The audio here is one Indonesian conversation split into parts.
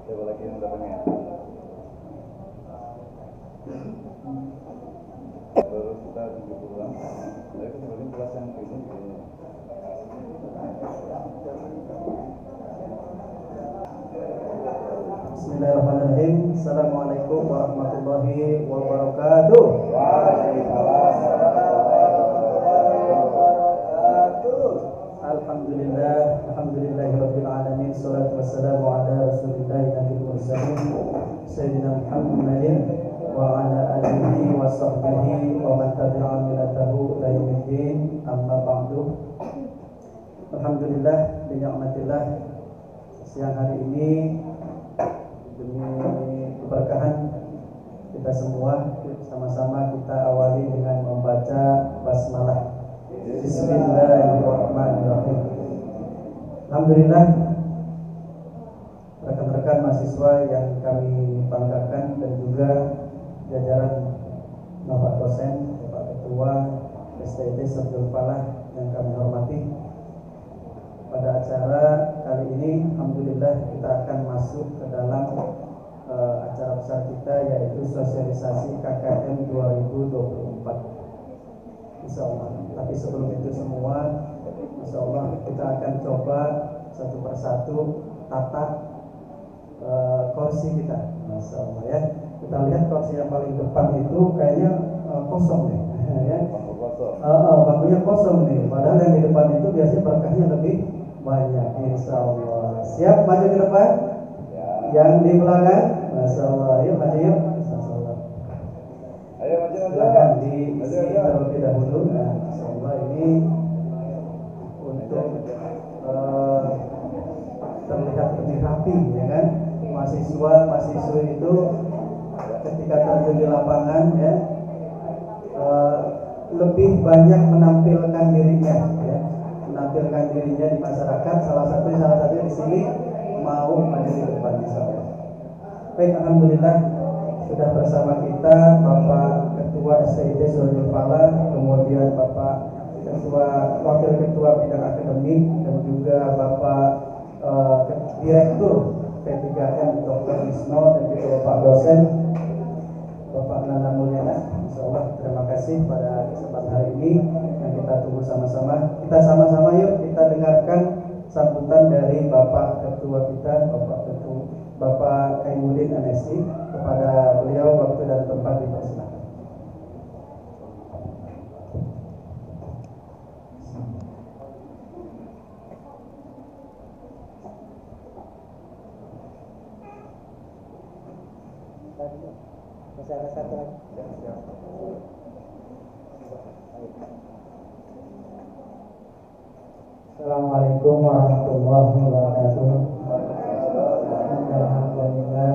Coba lagi yang belakangnya. Baru kita 70-an. Tapi kemudian kelas yang ini kayaknya. Bismillahirrahmanirrahim. Assalamualaikum warahmatullahi wabarakatuh. Alhamdulillahirabbil alamin. Shalatu wassalamu ala rasulillahi nabiyil mursalin sayyidina Muhammadin wa ala alihi wa sahbihi wa man tabi'a millatahu ila yaumiddin. Amma ba'du. Alhamdulillah bi ni'matillah, siang hari ini demi keberkahan kita semua, sama-sama kita awali dengan membaca basmalah. Bismillahirrahmanirrahim. Alhamdulillah, rekan-rekan mahasiswa yang kami banggakan dan juga jajaran Bapak dosen, Bapak Ketua STT Syarjul Falah yang kami hormati. Pada acara kali ini, alhamdulillah kita akan masuk ke dalam acara besar kita, yaitu sosialisasi KKN 2024. Insya Allah. Tapi sebelum itu semua, Insya Allah kita akan coba satu persatu tata kursi kita. Masya Allah ya. Kita lihat kursi yang paling depan itu kayaknya kosong nih. Ya. Bangkunya kosong nih. Padahal yang di depan itu biasanya berkahnya lebih banyak. Insya Allah. Siap maju ke depan? Ya. Yang di belakang? Masya Allah. Yuk maju yuk. Masya Allah. Ayo maju. Silakan diisi terlebih dahulu. Nah, Masya Allah, ini untuk terlihat lebih rapi, ya kan? Mahasiswa itu ketika terjun di lapangan, ya, lebih banyak menampilkan dirinya, ya, menampilkan dirinya di masyarakat. Salah satunya di sini mau maju di depan, Insya Allah. Baik, alhamdulillah sudah bersama kita Bapak Ketua STT Syarjul Falah, kemudian Bapak Wakil Ketua Bidang Akademik, dan juga Bapak Direktur P3M Dr. Wisno, dan juga Bapak dosen Bapak Nana Mulyana. Insyaallah terima kasih pada kesempatan hari ini yang kita tunggu sama-sama. Kita sama-sama yuk kita dengarkan sambutan dari Bapak Ketua kita, Bapak Kaimuddin MSI. Kepada beliau waktu dan tempat dipersilakan. Masih ada satu lagi. Assalamualaikum warahmatullahi wabarakatuh. Alhamdulillah,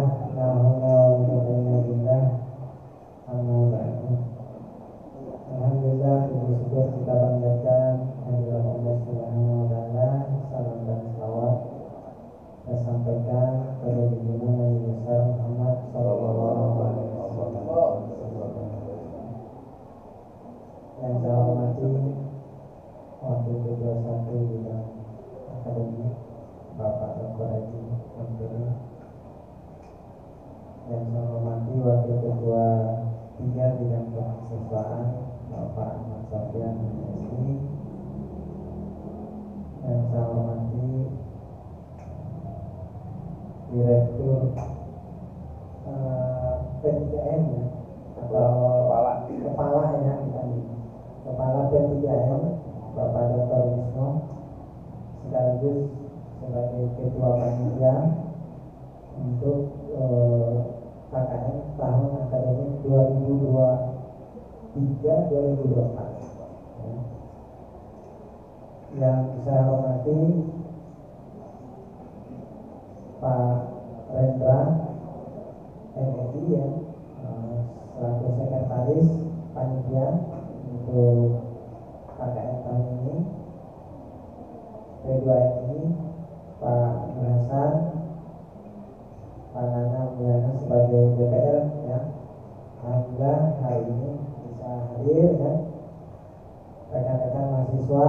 alhamdulillah, bersyukur kita panjatkan kehadirat Allah Subhanahu wa taala. Salam dan salawat saya sampaikan kepada junjungan Nabi besar Muhammad sallallahu alaihi wasallam. Yang saya hormati Wakil Ketua 1 Bidang Akademik Bapak Dr. Haji Menteri, yang saya hormati Wakil Ketua 3 Bidang Kemahasiswaan Bapak Ahmad Sofyan MSI, yang saya hormati Direktur P3M ya, atau Kepala ya, Kepala P3M Bapak Dr. Wisno, sekaligus sebagai Ketua Panitia untuk KKN tahun akademik 2023-2024. Yang saya hormati Pak Rendra MSI ya, selaku sekretaris panitia untuk KKN tahun ini. P2MI Pak Hasan, Pak Nana Mulyana sebagai DPR ya. Alhamdulillah hari ini bisa hadir ya. Rekan-rekan mahasiswa,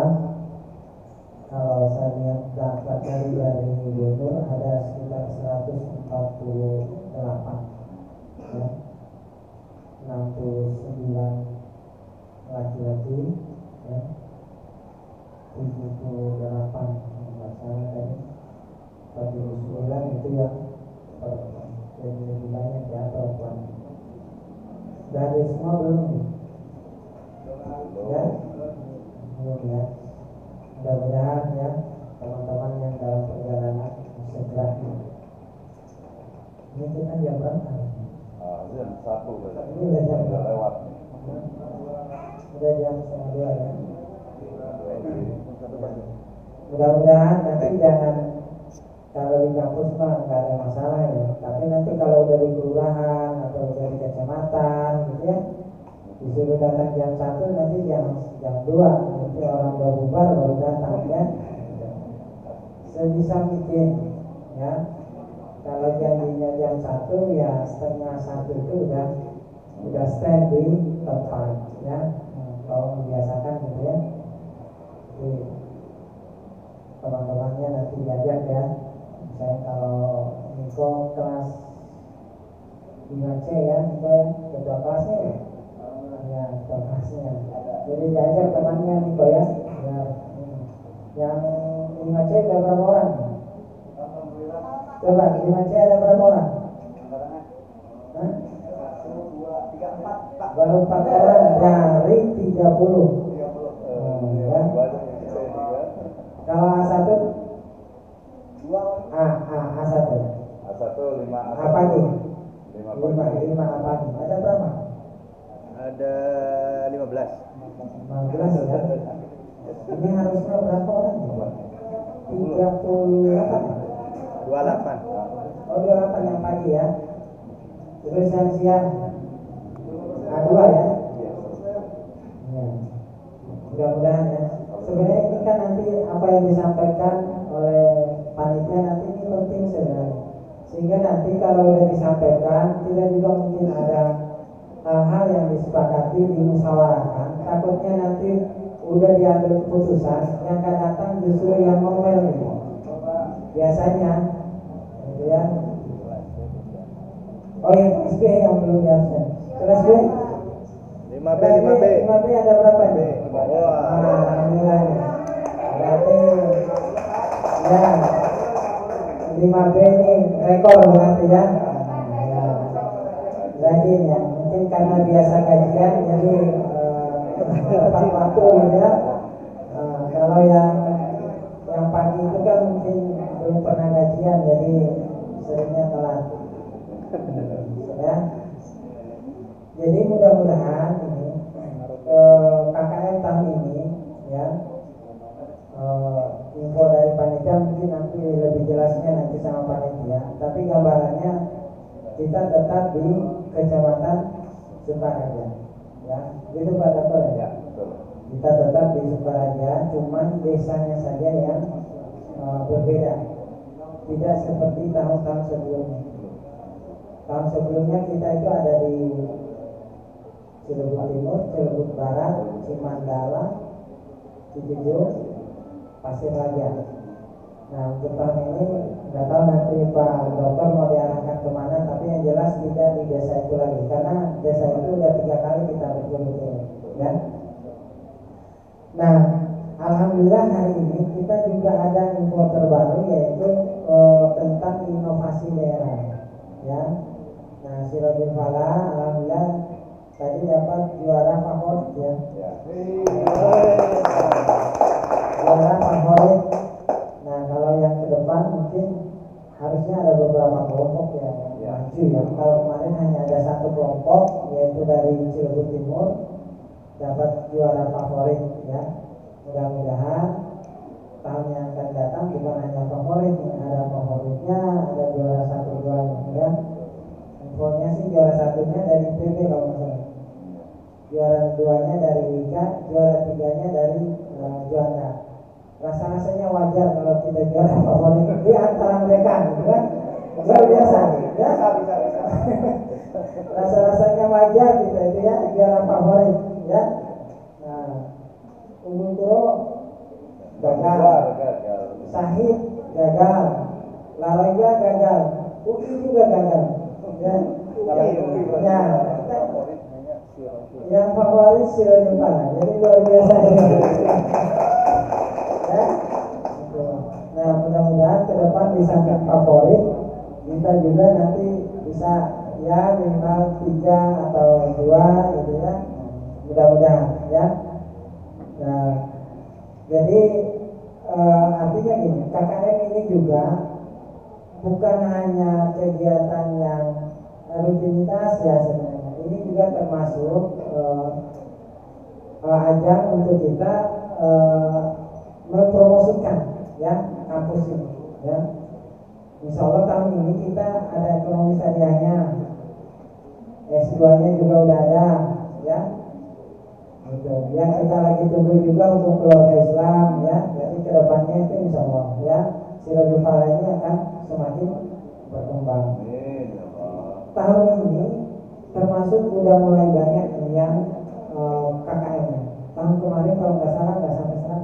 kalau saya lihat daftar dari Gubernur ada sekitar 148 ya. 69 laki-laki ya, 78 masalah tadi, 49 itu yang perempuan, jadi lebih banyak ya perempuan. Dari semua belum nih? Ya? Belum ya. Mudah-mudahan ya teman-teman yang dalam perjalanan segera. Ini kita jam berapa? Jam 1 Ini udah jam udah berapa? lewat. Udah jam 1:30 ya. Mudah-mudahan nanti jangan, kalau di kampus mah nggak ada masalah ya. Tapi nanti kalau udah di kelurahan atau udah di kecamatan gitu ya, disuruh datang jam 1, nanti jam 2 nanti orang udah bubar baru datang ya. Sebisa mungkin ya. Kalau janjinya jam 1 ya setengah 1 itu udah stand di tempat ya. Kalau membiasakan gitu ya. Jadi teman-temannya nanti diajak ya. Misalnya kalau Niko kelas 5C ya, Niko ya, ketua kelasnya ya. Ya, ketua kelasnya. Jadi diajak temannya Niko ya. Ya. Yang 5C ada berapa orang? Coba 5C ada berapa orang? Hah? Baru 4 orang dari 30. Ya. Kalau A1 A1 5 apa nih? 5 apa nih? Ada berapa? Ada 15. 15 ya. Ini harusnya berapa orang? 38. 28. Oh 28 yang pagi ya. Terus yang siang A2 ya. Ya. Mudah-mudahan ya. Sebenarnya ini kan nanti apa yang disampaikan oleh panitia nanti ini penting sebenarnya. Sehingga nanti kalau sudah disampaikan, tidak juga mungkin ada hal-hal yang disepakati, dimusyawarahkan. Takutnya nanti udah diambil keputusan, yang akan datang justru yang ngomel nih. Biasanya, gitu ya. Oh yang kelas B yang belum diabsen. Kelas B? 5B. ada berapa nih? Wah. Alhamdulillah. Berarti ya 5B ini rekor berarti ya. Ya. Rajin ya. Mungkin karena biasa kajian jadi tepat waktu gitu ya. Kalau yang pagi itu kan mungkin belum pernah kajian jadi seringnya telat. Ya. Jadi mudah-mudahan ini KKN tahun ini ya, info dari panitia mungkin nanti lebih jelasnya nanti sama panitia. Tapi gambarannya kita tetap di Kecamatan Sukaraja, ya, itu Pak Dokter ya. Kita tetap di Sukaraja, cuman desanya saja yang berbeda, tidak seperti tahun-tahun sebelumnya. Tahun sebelumnya kita itu ada di Cirebon Timur, Cirebon Barat, Cimandala, Cijedil, Pasir Raja. Nah untuk tahun ini nggak tahu nanti Pak Dokter mau diarahkan kemana, tapi yang jelas tidak di desa itu lagi, karena desa itu udah 3 kali kita betul-betul, ya. Nah alhamdulillah hari ini kita juga ada info terbaru yaitu tentang inovasi daerah, ya. Nah Sirojul Fala alhamdulillah tadi dapat juara favorit ya. Juara favorit. Nah kalau yang ke depan mungkin harusnya ada beberapa kelompok yang maju ya. Kalau kemarin hanya ada 1 kelompok yaitu dari Cirebon Timur dapat juara favorit ya. Mudah-mudahan tahun yang akan datang bukan hanya favorit, ada favoritnya, ada juara 1-2 ya. Infonya sih juara 1-nya dari PB kalau nggak salah. Juara 2-nya dari Wika, juara 3-nya dari Juanda. Rasa-rasanya wajar kalau kita juara favorit di antara mereka, gitu kan? Luar biasa, ya? Rasa-rasanya wajar kita itu ya juara favorit, ya. Nah, Unggul Kuro gagal, Sahid gagal, Laroiga gagal, UI juga gagal. Ya, ya, yang favorit Sirojul Falah. Jadi luar biasa. Ya. Nah, mudah-mudahan ke depan di samping favorit kita juga nanti bisa ya minimal 3 atau 2 gitu ya. Mudah-mudahan ya. Nah, jadi artinya gini, KKN ini juga bukan hanya kegiatan yang rutinitas ya sebenarnya. Ini juga termasuk ajang untuk kita mempromosikan ya kampus ini ya. Insya Allah tahun ini kita ada ekonomi syariahnya, S2-nya juga udah ada ya. Betul. Yang kita lagi tunggu juga hukum keluarga Islam ya. Jadi kedepannya itu insya Allah ya Sirojul Falah ini akan semakin berkembang. Tahun ini termasuk udah mulai banyak yang KKN-nya. Tahun kemarin kalau nggak salah nggak sampai 100 kan?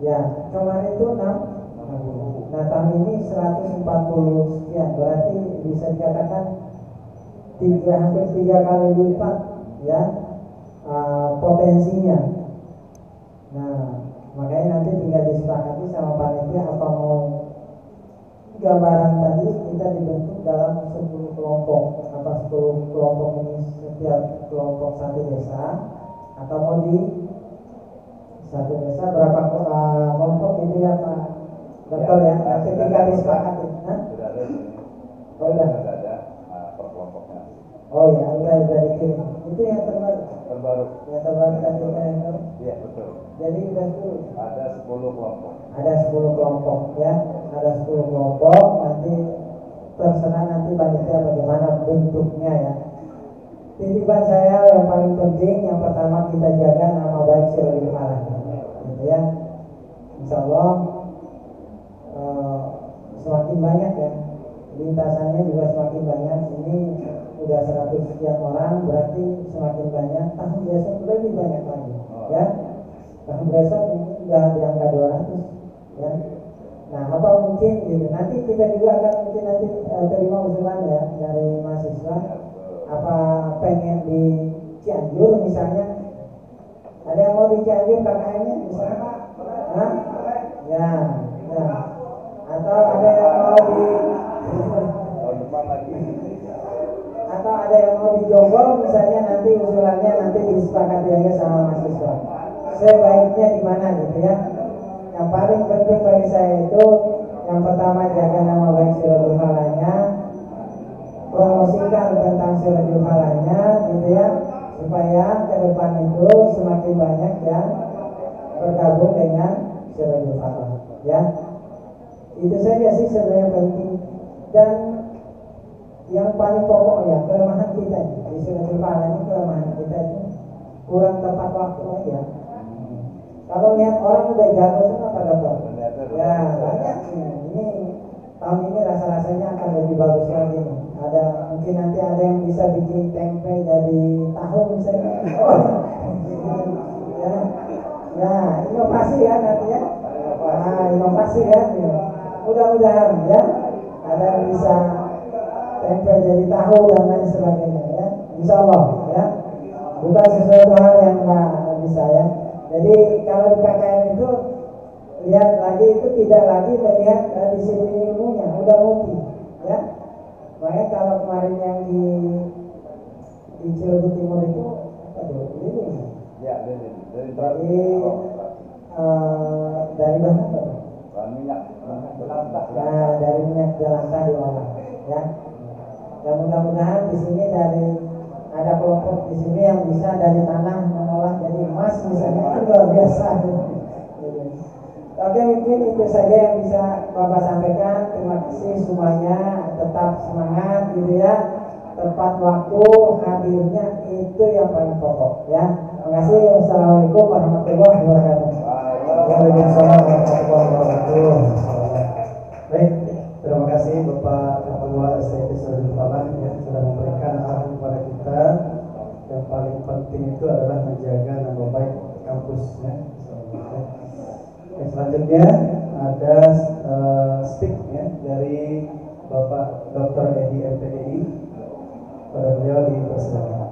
Ya, kemarin itu 6. Nah, tahun ini 140 sekian. Berarti bisa dikatakan hampir 3 kali lipat ya potensinya. Nah, makanya nanti tinggal disepakati sama panitia apa mau gambaran tadi kita dibentuk dalam 10 kelompok. Apa 10 kelompok ini setiap kelompok satu desa atau mau di satu desa berapa kelompok itu ya Pak Dokter ya? Nanti tinggal disepakati. Sudah ada ini. Oh, udah. Sudah ada per kelompoknya. Oh ya, udah dikirim. Itu yang terbaru. Terbaru. Yang terbaru kan kita yang tahu. Iya betul. Jadi udah 10. Ada 10 kelompok. Ada 10 kelompok ya. Ada 10 kelompok. Nanti terserah nanti panitia bagaimana bentuknya ya. Titipan saya yang paling penting yang pertama kita jaga nama baik Sirojul Falah. Gitu ya. Insya Allah semakin banyak ya. Lintasannya juga semakin banyak. Ini udah 100 sekian orang, berarti semakin banyak. Tahun besok lebih banyak lagi ya. Tahun besok ini udah di angka 200 ya. Nah, apa mungkin gitu. Nanti kita juga akan mungkin nanti terima usulan ya dari mahasiswa. Apa pengen di Cianjur misalnya? Ada yang mau di Cianjur KKN-nya misalnya? Hah? Ya, ya. Atau ada yang mau di Tahun depan lagi. atau ada yang mau di Jombang misalnya, nanti usulannya nanti disepakati aja sama mahasiswa. Sebaiknya di mana gitu ya. Yang paling penting bagi saya itu yang pertama jaga nama baik Sirojul Falahnya, promosikan tentang Sirojul Falahnya gitu ya, supaya ke depan itu semakin banyak yang bergabung dengan Sirojul Falah ya. Itu saja sih sebenarnya penting. Dan yang paling pokok ya, kelemahan kita di Sirojul Falah ini, kelemahan kita itu kurang tepat waktu aja. Kalau lihat orang udah jago semua pada dokter ya banyak ini tahun ini rasa-rasanya akan lebih bagus lagi nih. Ada mungkin nanti ada yang bisa bikin tempe jadi tahu misalnya. Oh, ya, ya inovasi ya nanti ya. Nah, inovasi ya. Mudah-mudahan ya ada yang bisa tempe jadi tahu dan lain sebagainya ya. Insya Allah ya. Bukan sesuatu hal yang nggak bisa ya. Jadi kalau di KKN itu lihat lagi itu tidak lagi melihat disiplin ilmunya, udah multi ya. Makanya kalau kemarin yang di Cilegon Timur itu ini Ya, dari dari bahan apa? bahan minyak, jelantah. Nah, dari minyak jelantah diolah ya. Dan mudah-mudahan di sini dari ada kelompok di sini yang bisa dari tanah mengolah jadi emas misalnya, kan luar biasa. Oke, mungkin itu saja yang bisa Bapak sampaikan. Terima kasih semuanya, tetap semangat gitu ya. Tepat waktu hadirnya itu yang paling pokok ya. Terima kasih. Wassalamualaikum warahmatullahi wabarakatuh. Waalaikumsalam warahmatullahi wabarakatuh. Baik, terima kasih Bapak Ketua STT Sirojul Falah yang sudah memberikan arahan kepada kita. Yang paling penting itu adalah menjaga nama baik kampus selanjutnya ada speak ya dari Bapak Dr. Edi MPDI. Pada beliau dipersilakan.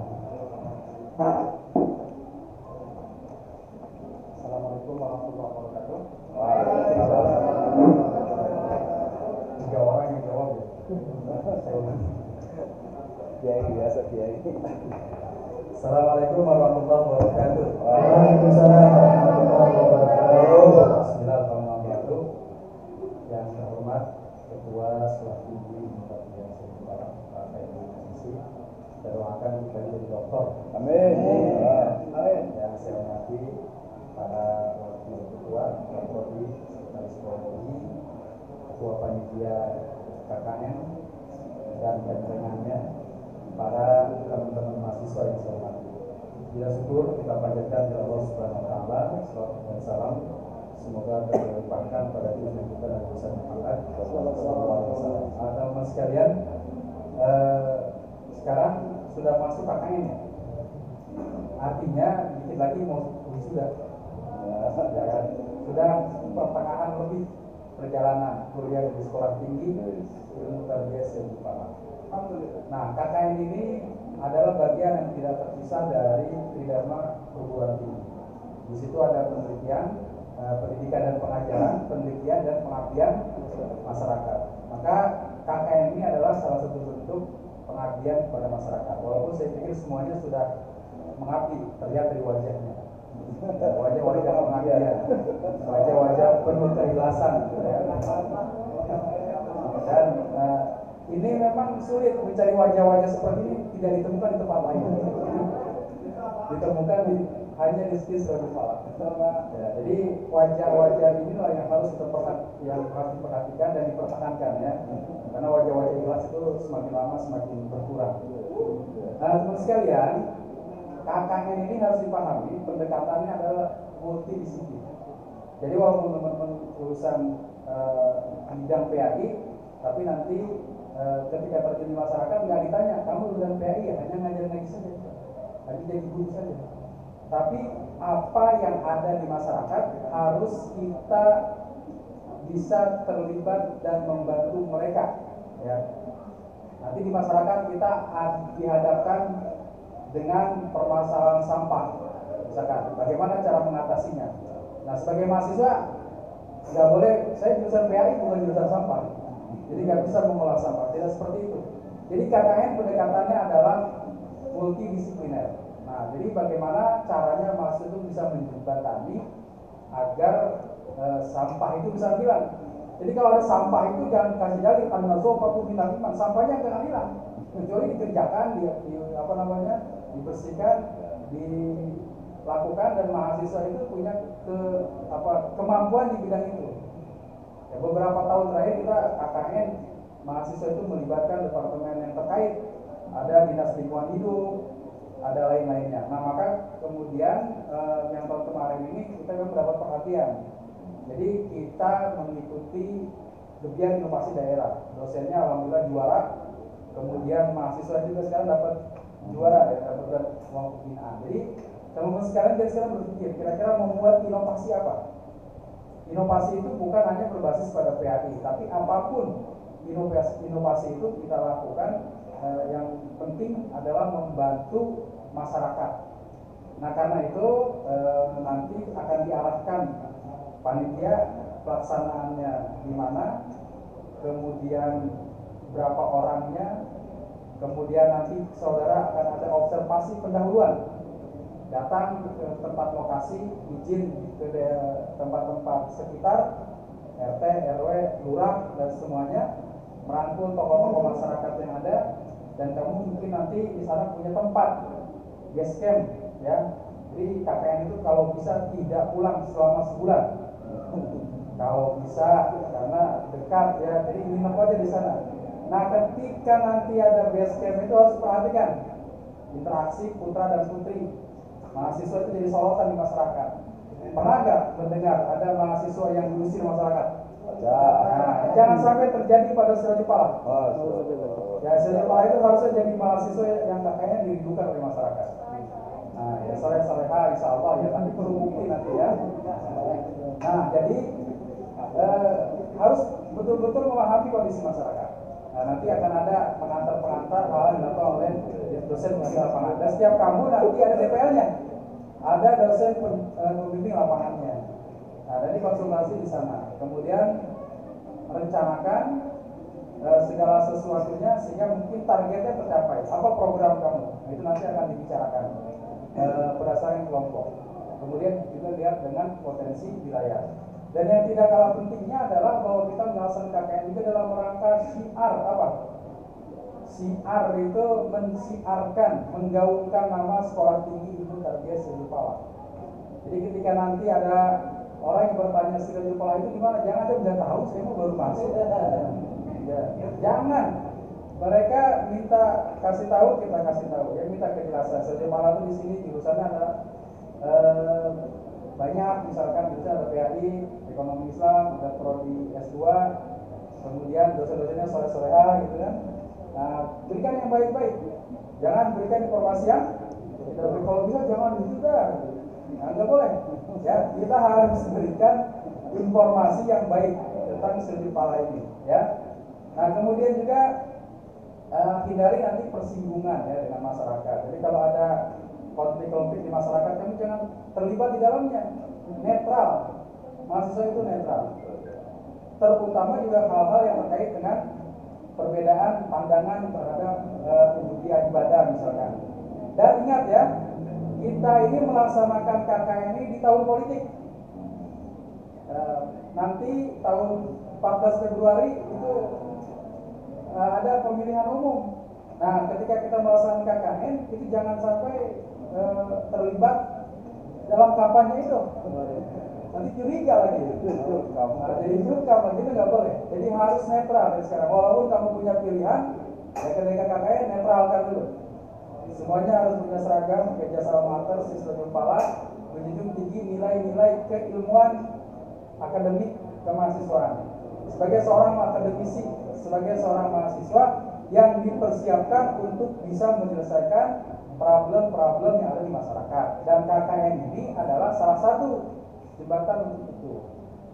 Assalamualaikum warahmatullahi wabarakatuh. Tiga orang yang jawab ya. Kiai biasa kiai. Assalamualaikum warahmatullahi wabarakatuh. Waalaikumsalam warahmatullahi wabarakatuh. Bismillahirrahmanirrahim. Yang terhormat Ketua Sekolah Tinggi Universitas Semarang, Pak Edi Komisi, saya doakan kita jadi doktor. Amin. Yang saya hormati para wakil ketua, prodi, psikologi, ketua panitia KKN dan jajarannya, para teman-teman mahasiswa yang saya hormati. Bila syukur kita panjatkan kepada Allah Subhanahu wa taala, salawat dan salam semoga terlimpahkan pada junjungan kita Nabi besar Muhammad sallallahu alaihi wasallam. Teman-teman sekalian, sekarang sudah masuk KKN ya. Artinya dikit lagi mau wisuda. Ya kan? Sudah pertengahan lebih perjalanan kuliah di sekolah tinggi ilmu tarbiyah ilmu kepala. Nah, KKN ini adalah bagian yang tidak terpisah dari Tridharma perguruan tinggi. Di situ ada penelitian, pendidikan dan pengajaran, penelitian dan pengabdian masyarakat. Maka KKN ini adalah salah satu bentuk pengabdian kepada masyarakat. Walaupun saya pikir semuanya sudah mengabdi, terlihat dari wajahnya. Wajah-wajah pengabdian, wajah-wajah penuh keikhlasan. Dan ini memang sulit mencari wajah-wajah seperti ini, tidak ditemukan di tempat lain. Ditemukan hanya di Sekolah Kepala. Ya, jadi wajah-wajah inilah yang harus diperhatikan dan dipertahankan ya. Karena wajah-wajah ikhlas itu semakin lama semakin berkurang. Nah, teman sekalian, KKN ini harus dipahami pendekatannya adalah multidisiplin. Jadi walaupun teman-teman lulusan bidang PAI, tapi nanti ketika terjun di masyarakat nggak ditanya kamu lulusan PAI ya, hanya ngajar ngaji saja, hanya jadi guru saja. Tapi apa yang ada di masyarakat harus kita bisa terlibat dan membantu mereka. Ya. Nanti di masyarakat kita dihadapkan dengan permasalahan sampah, misalkan bagaimana cara mengatasinya. Nah, sebagai mahasiswa nggak boleh, saya jurusan PAI bukan jurusan sampah, jadi nggak bisa mengolah sampah, tidak seperti itu. Jadi KKN pendekatannya adalah multidisipliner. Nah, jadi bagaimana caranya mahasiswa itu bisa menjembatani agar sampah itu bisa hilang. Jadi kalau ada sampah itu jangan kasih dalih an-nazafatu minal iman, sampahnya akan hilang kecuali dikerjakan, dibersihkan, dilakukan, dan mahasiswa itu punya kemampuan di bidang itu. Ya, beberapa tahun terakhir kita KKN mahasiswa itu melibatkan departemen yang terkait, ada dinas lingkungan hidup, ada lain-lainnya. Nah, maka kemudian yang tahun kemarin ini kita mendapat perhatian. Jadi kita mengikuti Gebiar Inovasi Daerah. Dosennya alhamdulillah juara. Kemudian mahasiswa juga sekarang dapat juara ya, dapat uang pembinaan. Jadi teman-teman sekarang berpikir kira-kira membuat inovasi apa? Inovasi itu bukan hanya berbasis pada PAI, tapi apapun inovasi itu kita lakukan, yang penting adalah membantu masyarakat. Nah, karena itu nanti akan diarahkan panitia pelaksanaannya di mana, kemudian berapa orangnya, kemudian nanti saudara akan ada observasi pendahuluan, datang ke tempat lokasi, izin ke tempat-tempat sekitar, RT, RW, lurah, dan semuanya, merangkul tokoh-tokoh masyarakat yang ada, dan kamu mungkin nanti di sana punya tempat base camp ya. Jadi KKN itu kalau bisa tidak pulang selama sebulan. Kalau bisa, karena dekat ya, jadi nginep aja di sana. Nah, ketika nanti ada base camp itu harus perhatikan interaksi putra dan putri mahasiswa itu jadi sorotan di masyarakat. Pernah nggak mendengar ada mahasiswa yang diusir masyarakat? Nah, jangan sampai terjadi pada Sekolah Kepala. Ya, Sekolah Kepala itu harusnya jadi mahasiswa yang kakaknya dirindukan oleh masyarakat. Nah, ya soleh-soleha insya Allah ya, tapi perlu bukti nanti ya. Nah, jadi harus betul-betul memahami kondisi masyarakat. Nah, nanti akan ada pengantar-pengantar hal yang dilakukan oleh dosen pembimbing lapangan. Dan setiap kamu nanti ada DPL-nya, ada dosen pembimbing lapangannya. Nah, jadi konsultasi di sana. Kemudian rencanakan segala sesuatunya sehingga mungkin targetnya tercapai. Apa program kamu? Nah, itu nanti akan dibicarakan berdasarkan kelompok. Kemudian juga lihat dengan potensi wilayah. Dan yang tidak kalah pentingnya adalah bahwa kita melaksanakan KKN juga dalam rangka syiar apa? Syiar itu mensiarkan, menggaungkan nama Sekolah Tinggi Ilmu Tarbiyah Sirajul Falah. Jadi ketika nanti ada orang yang bertanya Sirajul Falah itu gimana? Jangan dia udah tahu, saya mau baru masuk. Ya, jangan. Mereka minta kasih tahu, kita kasih tahu. Ya, minta kejelasan. Sirajul Falah itu di sini jurusannya ada banyak, misalkan bisa ada PAI, Ekonomi Islam, ada Prodi S2, kemudian dosen-dosennya sore-sorean gitu kan. Nah, berikan yang baik-baik. Jangan berikan informasi yang tidak baik. Kalau bisa jangan juga. Nah, nggak boleh. Ya, kita harus berikan informasi yang baik tentang Sirajul Falah ini. Ya. Nah, kemudian juga hindari nanti persinggungan ya dengan masyarakat. Jadi kalau ada konflik-konflik di masyarakat, kami jangan terlibat di dalamnya. Netral. Mahasiswa itu netral. Terutama juga hal-hal yang terkait dengan perbedaan pandangan terhadap ibadah misalkan. Dan ingat ya, kita ini melaksanakan KKN ini di tahun politik. Nanti tahun 14 Februari itu ada pemilihan umum. Nah, ketika kita melaksanakan KKN, itu jangan sampai terlibat dalam kampanye itu. Nanti curiga lagi. Nah, jadi kamu gitu nggak boleh. Jadi harus netral dari sekarang. Walaupun kamu punya pilihan, ya ketika KKN netralkan dulu. Semuanya harus punya seragam, pakai jas alma mater, Sirajul Falah, menjunjung tinggi nilai-nilai keilmuan akademik kemahasiswaan. Sebagai seorang akademisi, sebagai seorang mahasiswa yang dipersiapkan untuk bisa menyelesaikan problem-problem yang ada di masyarakat. Dan KKN ini adalah salah satu jembatan untuk itu.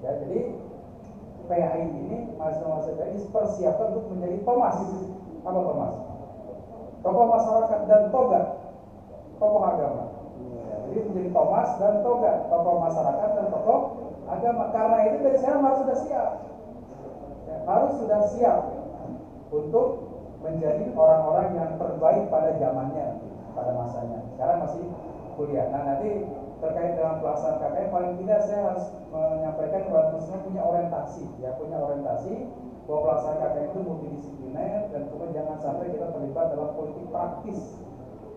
Ya, jadi PAI ini, mahasiswa-mahasiswa PAI dipersiapkan untuk menjadi Thomas. Apa Thomas? Tokoh masyarakat dan toga, tokoh agama. Jadi menjadi Thomas dan toga, tokoh masyarakat dan tokoh agama. Karena itu dari sekarang harus sudah siap. Ya, harus sudah siap untuk menjadi orang-orang yang terbaik pada zamannya, pada masanya. Sekarang masih kuliah. Nah, nanti terkait dengan pelaksanaan KKN, paling tidak saya harus menyampaikan kepada semua punya orientasi, ya, punya orientasi bahwa pelaksanaan KKN itu multidisipliner dan kemudian jangan sampai kita terlibat dalam politik praktis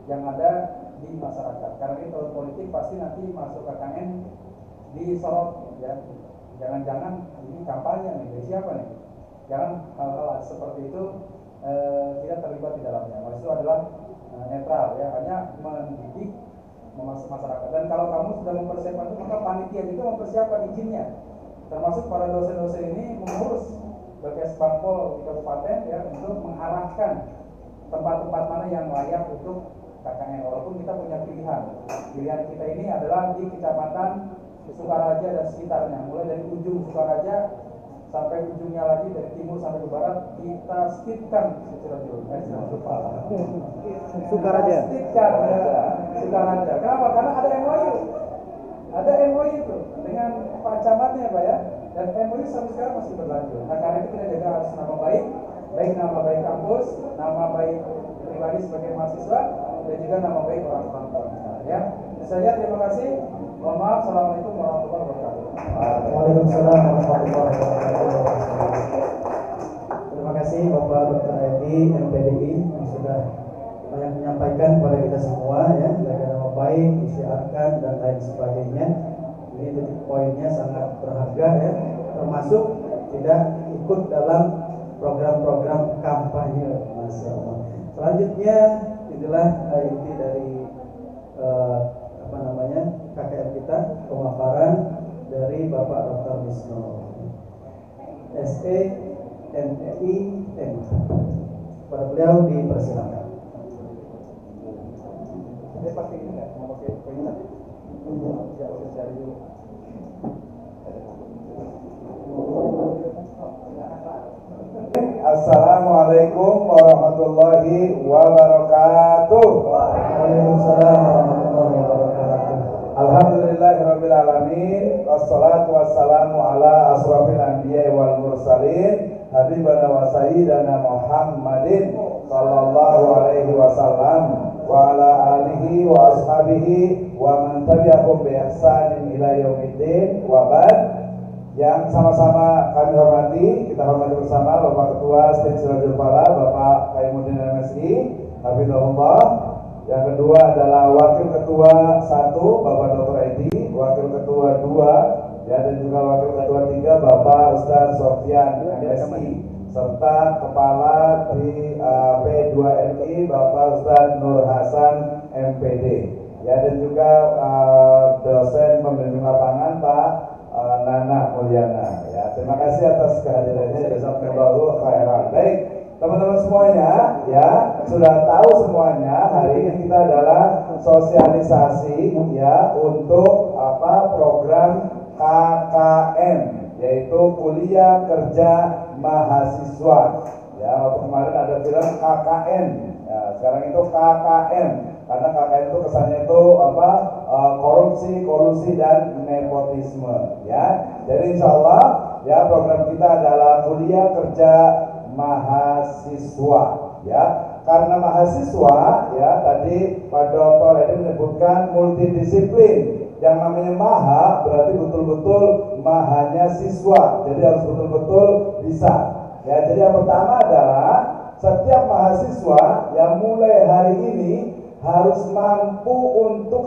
yang ada di masyarakat. Karena ini tahun politik pasti nanti masuk KKN disorot, ya. Jangan-jangan ini kampanye nih, dari siapa nih? Jangan hal-hal seperti itu tidak terlibat di dalamnya. Maksud itu adalah netral, ya, hanya mendidik masyarakat. Dan kalau kamu sudah mempersiapkan itu, maka panitia juga mempersiapkan izinnya, termasuk para dosen-dosen ini mengurus Bagas Bangpol di kabupaten, ya, untuk mengarahkan tempat-tempat mana yang layak untuk KKN. Walaupun kita punya pilihan kita ini adalah di kecamatan Sukaraja dan sekitarnya, mulai dari ujung Sukaraja sampai ujungnya lagi, dari timur sampai ke barat kita stipkan Sukaraja. Sukaraja. Kenapa? Karena ada MOU. Ada MOU itu dengan Pak Camatnya, Pak, ya. Dan MOU sampai sekarang masih berlanjut. Nah, karena itu kita jaga harus nama baik, baik nama baik kampus, nama baik pribadi sebagai mahasiswa, dan juga nama baik orang-orang tua. Ya. Itu saja, terima kasih. Mohon maaf. Assalamualaikum warahmatullahi wabarakatuh. Waalaikumsalam warahmatullahi wabarakatuh. Terima kasih Bapak Dr. Edi MPDI yang sudah banyak menyampaikan kepada kita semua, ya, jaga nama baik, disiarkan dan lain sebagainya. Ini titik poinnya sangat berharga, ya, termasuk tidak ikut dalam program-program kampanye. Masya Allah. Selanjutnya itulah inti dari KKN kita, pemaparan dari Bapak Dr. Wisnu SE MTI M. Pada beliau dipersilakan. Dia pakai ini nggak? Mau pakai pointer? Tidak usah cari dulu. Assalamualaikum warahmatullahi wabarakatuh. Waalaikumsalam warahmatullahi wabarakatuh. Alhamdulillahirabbil alamin. Wassalatu wassalamu ala asrofil anbiya'i wal mursalin habibana wa sayyidana Muhammadin sallallahu alaihi wasallam wa ala alihi wa ashabihi wa man tabi'ahum bi ihsanin ila yaumiddin wa ba'd. Yang sama-sama kami hormati, kita hormati bersama Bapak Ketua Stage Sirajul Falah, Bapak Kaimuddin MSI, Hafizahullah. Yang kedua adalah Wakil Ketua 1, Bapak Dr. Edi, Wakil Ketua 2, ya, dan juga Wakil Ketua 3, Bapak Ustaz Sofyan MSI, serta Kepala di P2MI, Bapak Ustaz Nur Hasan MPD, ya, dan juga dosen pembimbing lapangan Pak Nana Mulyana, ya. Terima kasih atas kehadirannya. Jazakumullahu khairan. Baik, teman-teman semuanya, ya, sudah tahu semuanya. Hari ini kita adalah sosialisasi, ya, untuk program KKM, yaitu Kuliah Kerja Mahasiswa. Ya, waktu kemarin ada bilang KKN, ya, sekarang itu KKM. Karena KKN itu kesannya itu korupsi, kolusi, dan nepotisme, ya. Jadi insya Allah, ya, program kita adalah Kuliah Kerja Mahasiswa, ya. Karena mahasiswa, ya, tadi Pak Dr. Edi menyebutkan multidisiplin. Yang namanya maha berarti betul-betul mahanya siswa. Jadi harus betul-betul bisa. Ya, jadi yang pertama adalah setiap mahasiswa yang mulai hari ini harus mampu untuk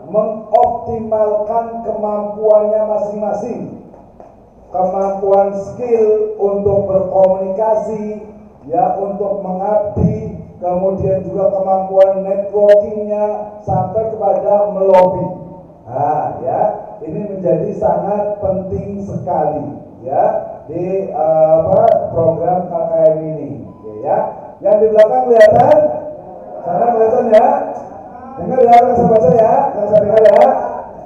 mengoptimalkan kemampuannya masing-masing. Kemampuan skill untuk berkomunikasi, ya, untuk mengabdi, kemudian juga kemampuan networkingnya sampai kepada melobi. Nah, ya, ini menjadi sangat penting sekali, ya, di program KKM ini, ya. Yang di belakang kelihatan? Sana kelihatan, ya? Dengar ya, bisa baca ya? Bisa dengar ya?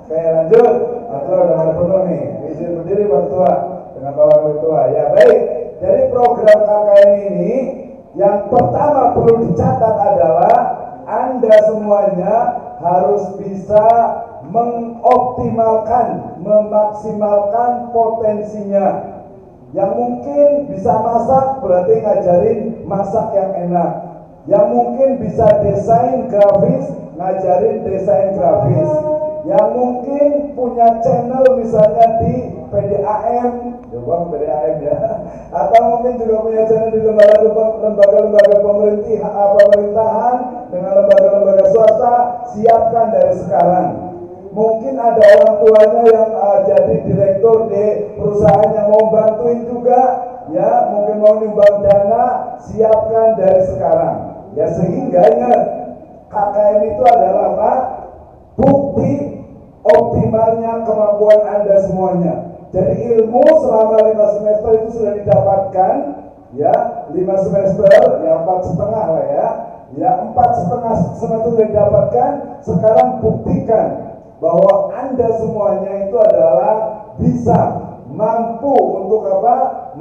Oke, lanjut. Atur udah mulai penuh nih. Izin berdiri Pak Ketua dengan Bapak Ketua. Ya, baik. Jadi program KKM ini yang pertama perlu dicatat adalah Anda semuanya harus bisa mengoptimalkan, memaksimalkan potensinya. Yang mungkin bisa masak berarti ngajarin masak yang enak. Yang mungkin bisa desain grafis, ngajarin desain grafis. Yang mungkin punya channel misalnya di PDAM, coba PDAM, ya, atau mungkin juga punya channel di lembaga-lembaga pemerintahan dengan lembaga-lembaga swasta, siapkan dari sekarang. Mungkin ada orang tuanya yang jadi direktur di perusahaan yang mau bantuin juga, ya, mungkin mau nyumbang dana, siapkan dari sekarang. Ya, sehingga ingat, KKM itu adalah apa? Bukti optimalnya kemampuan Anda semuanya. Jadi ilmu selama 5 semester itu sudah didapatkan, ya, 5 semester, ya 4,5 lah, ya 4,5 semester sudah didapatkan. Sekarang buktikan bahwa Anda semuanya itu adalah bisa, mampu untuk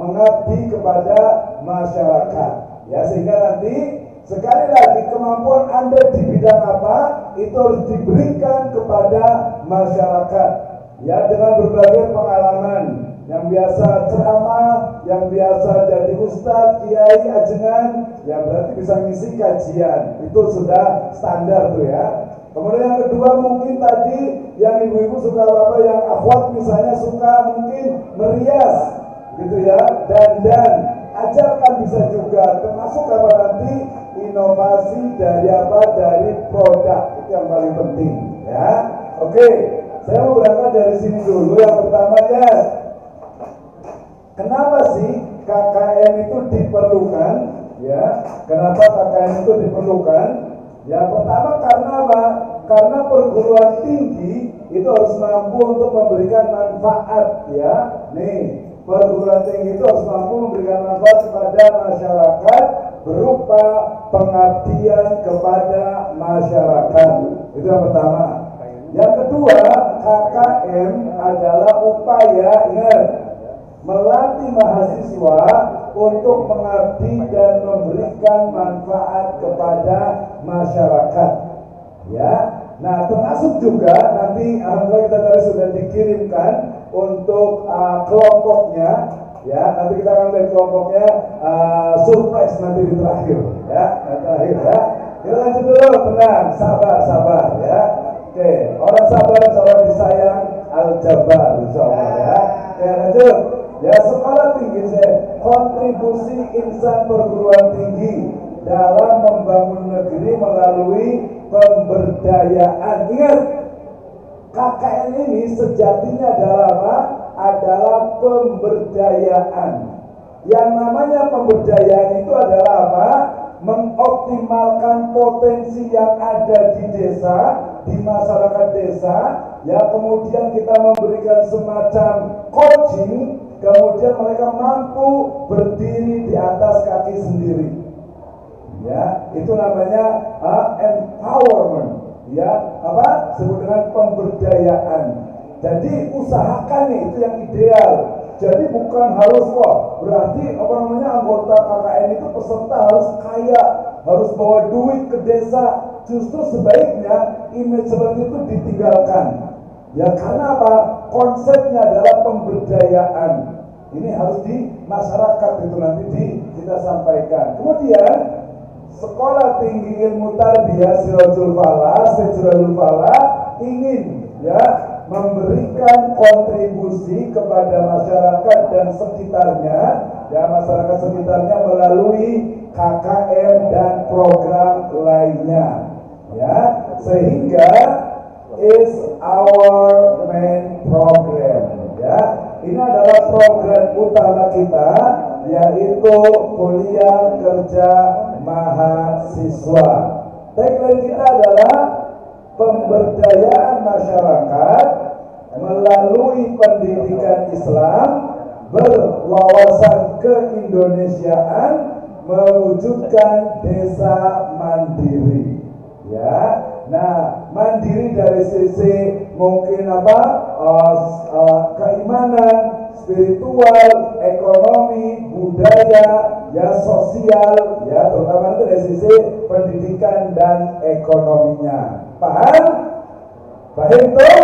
mengabdi kepada masyarakat, ya, sehingga nanti sekali lagi kemampuan Anda di bidang apa itu harus diberikan kepada masyarakat, ya, dengan berbagai pengalaman. Yang biasa ceramah, yang biasa jadi ustadz, kiai, ajengan, ya berarti bisa ngisi kajian, itu sudah standar tuh, ya. Kemudian yang kedua mungkin tadi yang ibu-ibu suka yang akhwat misalnya suka mungkin merias, gitu ya, dan ajarkan bisa juga, termasuk nanti inovasi dari produk, itu yang paling penting, ya. Oke, saya mau berangkat dari sini dulu. Yang pertama, ya, kenapa sih KKM itu diperlukan, ya? Kenapa KKM itu diperlukan? Ya, pertama karena apa? Karena perguruan tinggi itu harus mampu untuk memberikan manfaat, ya. Nih, perguruan tinggi itu harus mampu memberikan manfaat kepada masyarakat berupa pengabdian kepada masyarakat. Itu yang pertama. Yang kedua, KKM adalah upaya, ingat, melatih mahasiswa untuk mengabdi dan memberikan manfaat kepada masyarakat. Ya, nah termasuk juga nanti alhamdulillah kita tadi sudah dikirimkan untuk kelompoknya. Ya, nanti kita akan lihat kelompoknya surprise nanti di terakhir. Ya, terakhir ya. Kita lanjut dulu, tenang, sabar ya. Oke, orang sabar seorang disayang Al-Jabar, insyaallah ya. Oke, lanjut. Ya, sekolah tinggi kontribusi insan perguruan tinggi dalam membangun negeri melalui pemberdayaan. Ingat, KKN ini sejatinya adalah apa? Adalah pemberdayaan. Yang namanya pemberdayaan itu adalah apa? Mengoptimalkan potensi yang ada di desa, di masyarakat desa. Ya, kemudian kita memberikan semacam coaching, kemudian mereka mampu berdiri di atas kaki sendiri. Ya, itu namanya empowerment. Ya, apa? Disebut dengan pemberdayaan. Jadi usahakan nih, itu yang ideal. Jadi bukan harus berarti anggota KKN itu peserta harus kaya, harus bawa duit ke desa. Justru sebaiknya image seperti itu ditinggalkan. Ya, karena apa? Konsepnya adalah pemberdayaan. Ini harus di masyarakat itu nanti kita sampaikan. Kemudian Sekolah Tinggi Ilmu Tarbiyah Sirajul Falah ingin memberikan kontribusi kepada masyarakat dan sekitarnya, masyarakat sekitarnya melalui KKN dan program lainnya, sehingga is our main program, ini adalah program utama kita, yaitu kuliah kerja mahasiswa. Tagline kita adalah pemberdayaan masyarakat melalui pendidikan Islam, berwawasan keindonesiaan, mewujudkan desa mandiri. Nah, mandiri dari sisi mungkin keimanan, spiritual, ekonomi, budaya, sosial, terutama itu dari sisi pendidikan dan ekonominya. Paham? Paham tuh?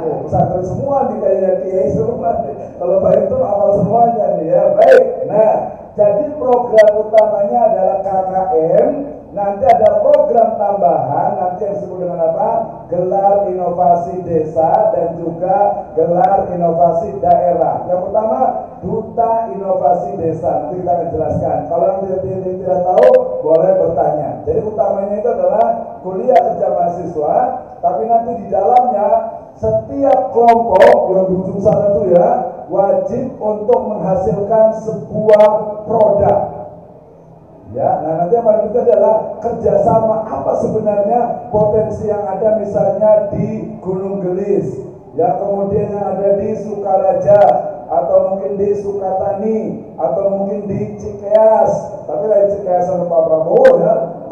Pesantren semua nih kayaknya kiai semua. Kalau paham tuh hafal semuanya nih ya. Baik. Nah, jadi program utamanya adalah KKN. Nanti ada program tambahan, nanti yang disebut dengan apa? Gelar inovasi desa dan juga gelar inovasi daerah. Yang pertama, Duta Inovasi Desa. Nanti kita akan jelaskan. Kalau yang tidak tahu, boleh bertanya. Jadi utamanya itu adalah kuliah kerja mahasiswa, tapi nanti di dalamnya setiap kelompok yang di ujung sana itu wajib untuk menghasilkan sebuah produk. Nah nanti yang paling penting adalah kerjasama apa sebenarnya potensi yang ada misalnya di Gunung Gelis, kemudian yang ada di Sukaraja, atau mungkin di Sukatani, atau mungkin di Cikeas. Tapi dari Cikeas sama Pak Prabowo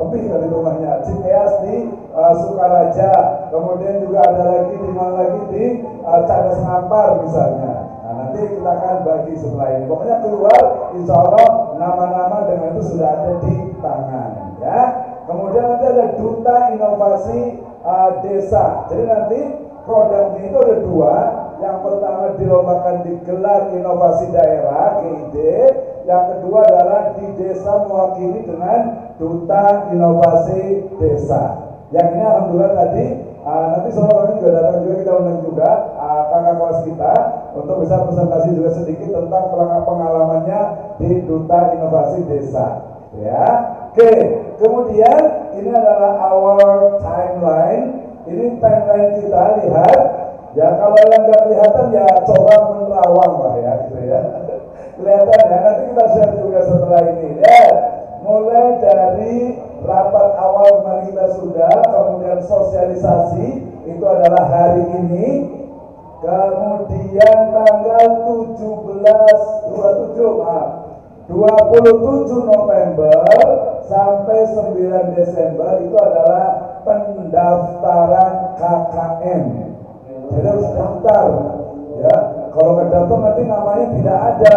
lebih dari rumahnya. Cikeas di Sukaraja, kemudian juga ada lagi di mana lagi di Cadas Ngampar misalnya. Nah, nanti kita akan bagi setelah ini. Pokoknya keluar, insya Allah nama-nama dengan itu sudah ada di tangan. Kemudian nanti ada Duta Inovasi Desa. Jadi nanti produknya itu ada dua. Yang pertama dilombakan di gelar inovasi daerah (GID). Yang kedua adalah di desa mewakili dengan Duta Inovasi Desa. Yang ini alhamdulillah tadi nanti saudara juga datang juga, kita undang juga kakak kelas kita untuk bisa presentasi juga sedikit tentang pengalamannya di Duta Inovasi Desa. Oke. Kemudian ini adalah our timeline. Ini timeline kita, lihat. Kalau yang nggak kelihatan coba menerawang lah gitu kelihatan nanti kita share juga setelah ini. Lihat, mulai dari rapat awal kemarin kita sudah, kemudian sosialisasi itu adalah hari ini, kemudian tanggal 27 November sampai 9 Desember itu adalah pendaftaran KKN. Jadi harus daftar, kalau nggak daftar nanti namanya tidak ada.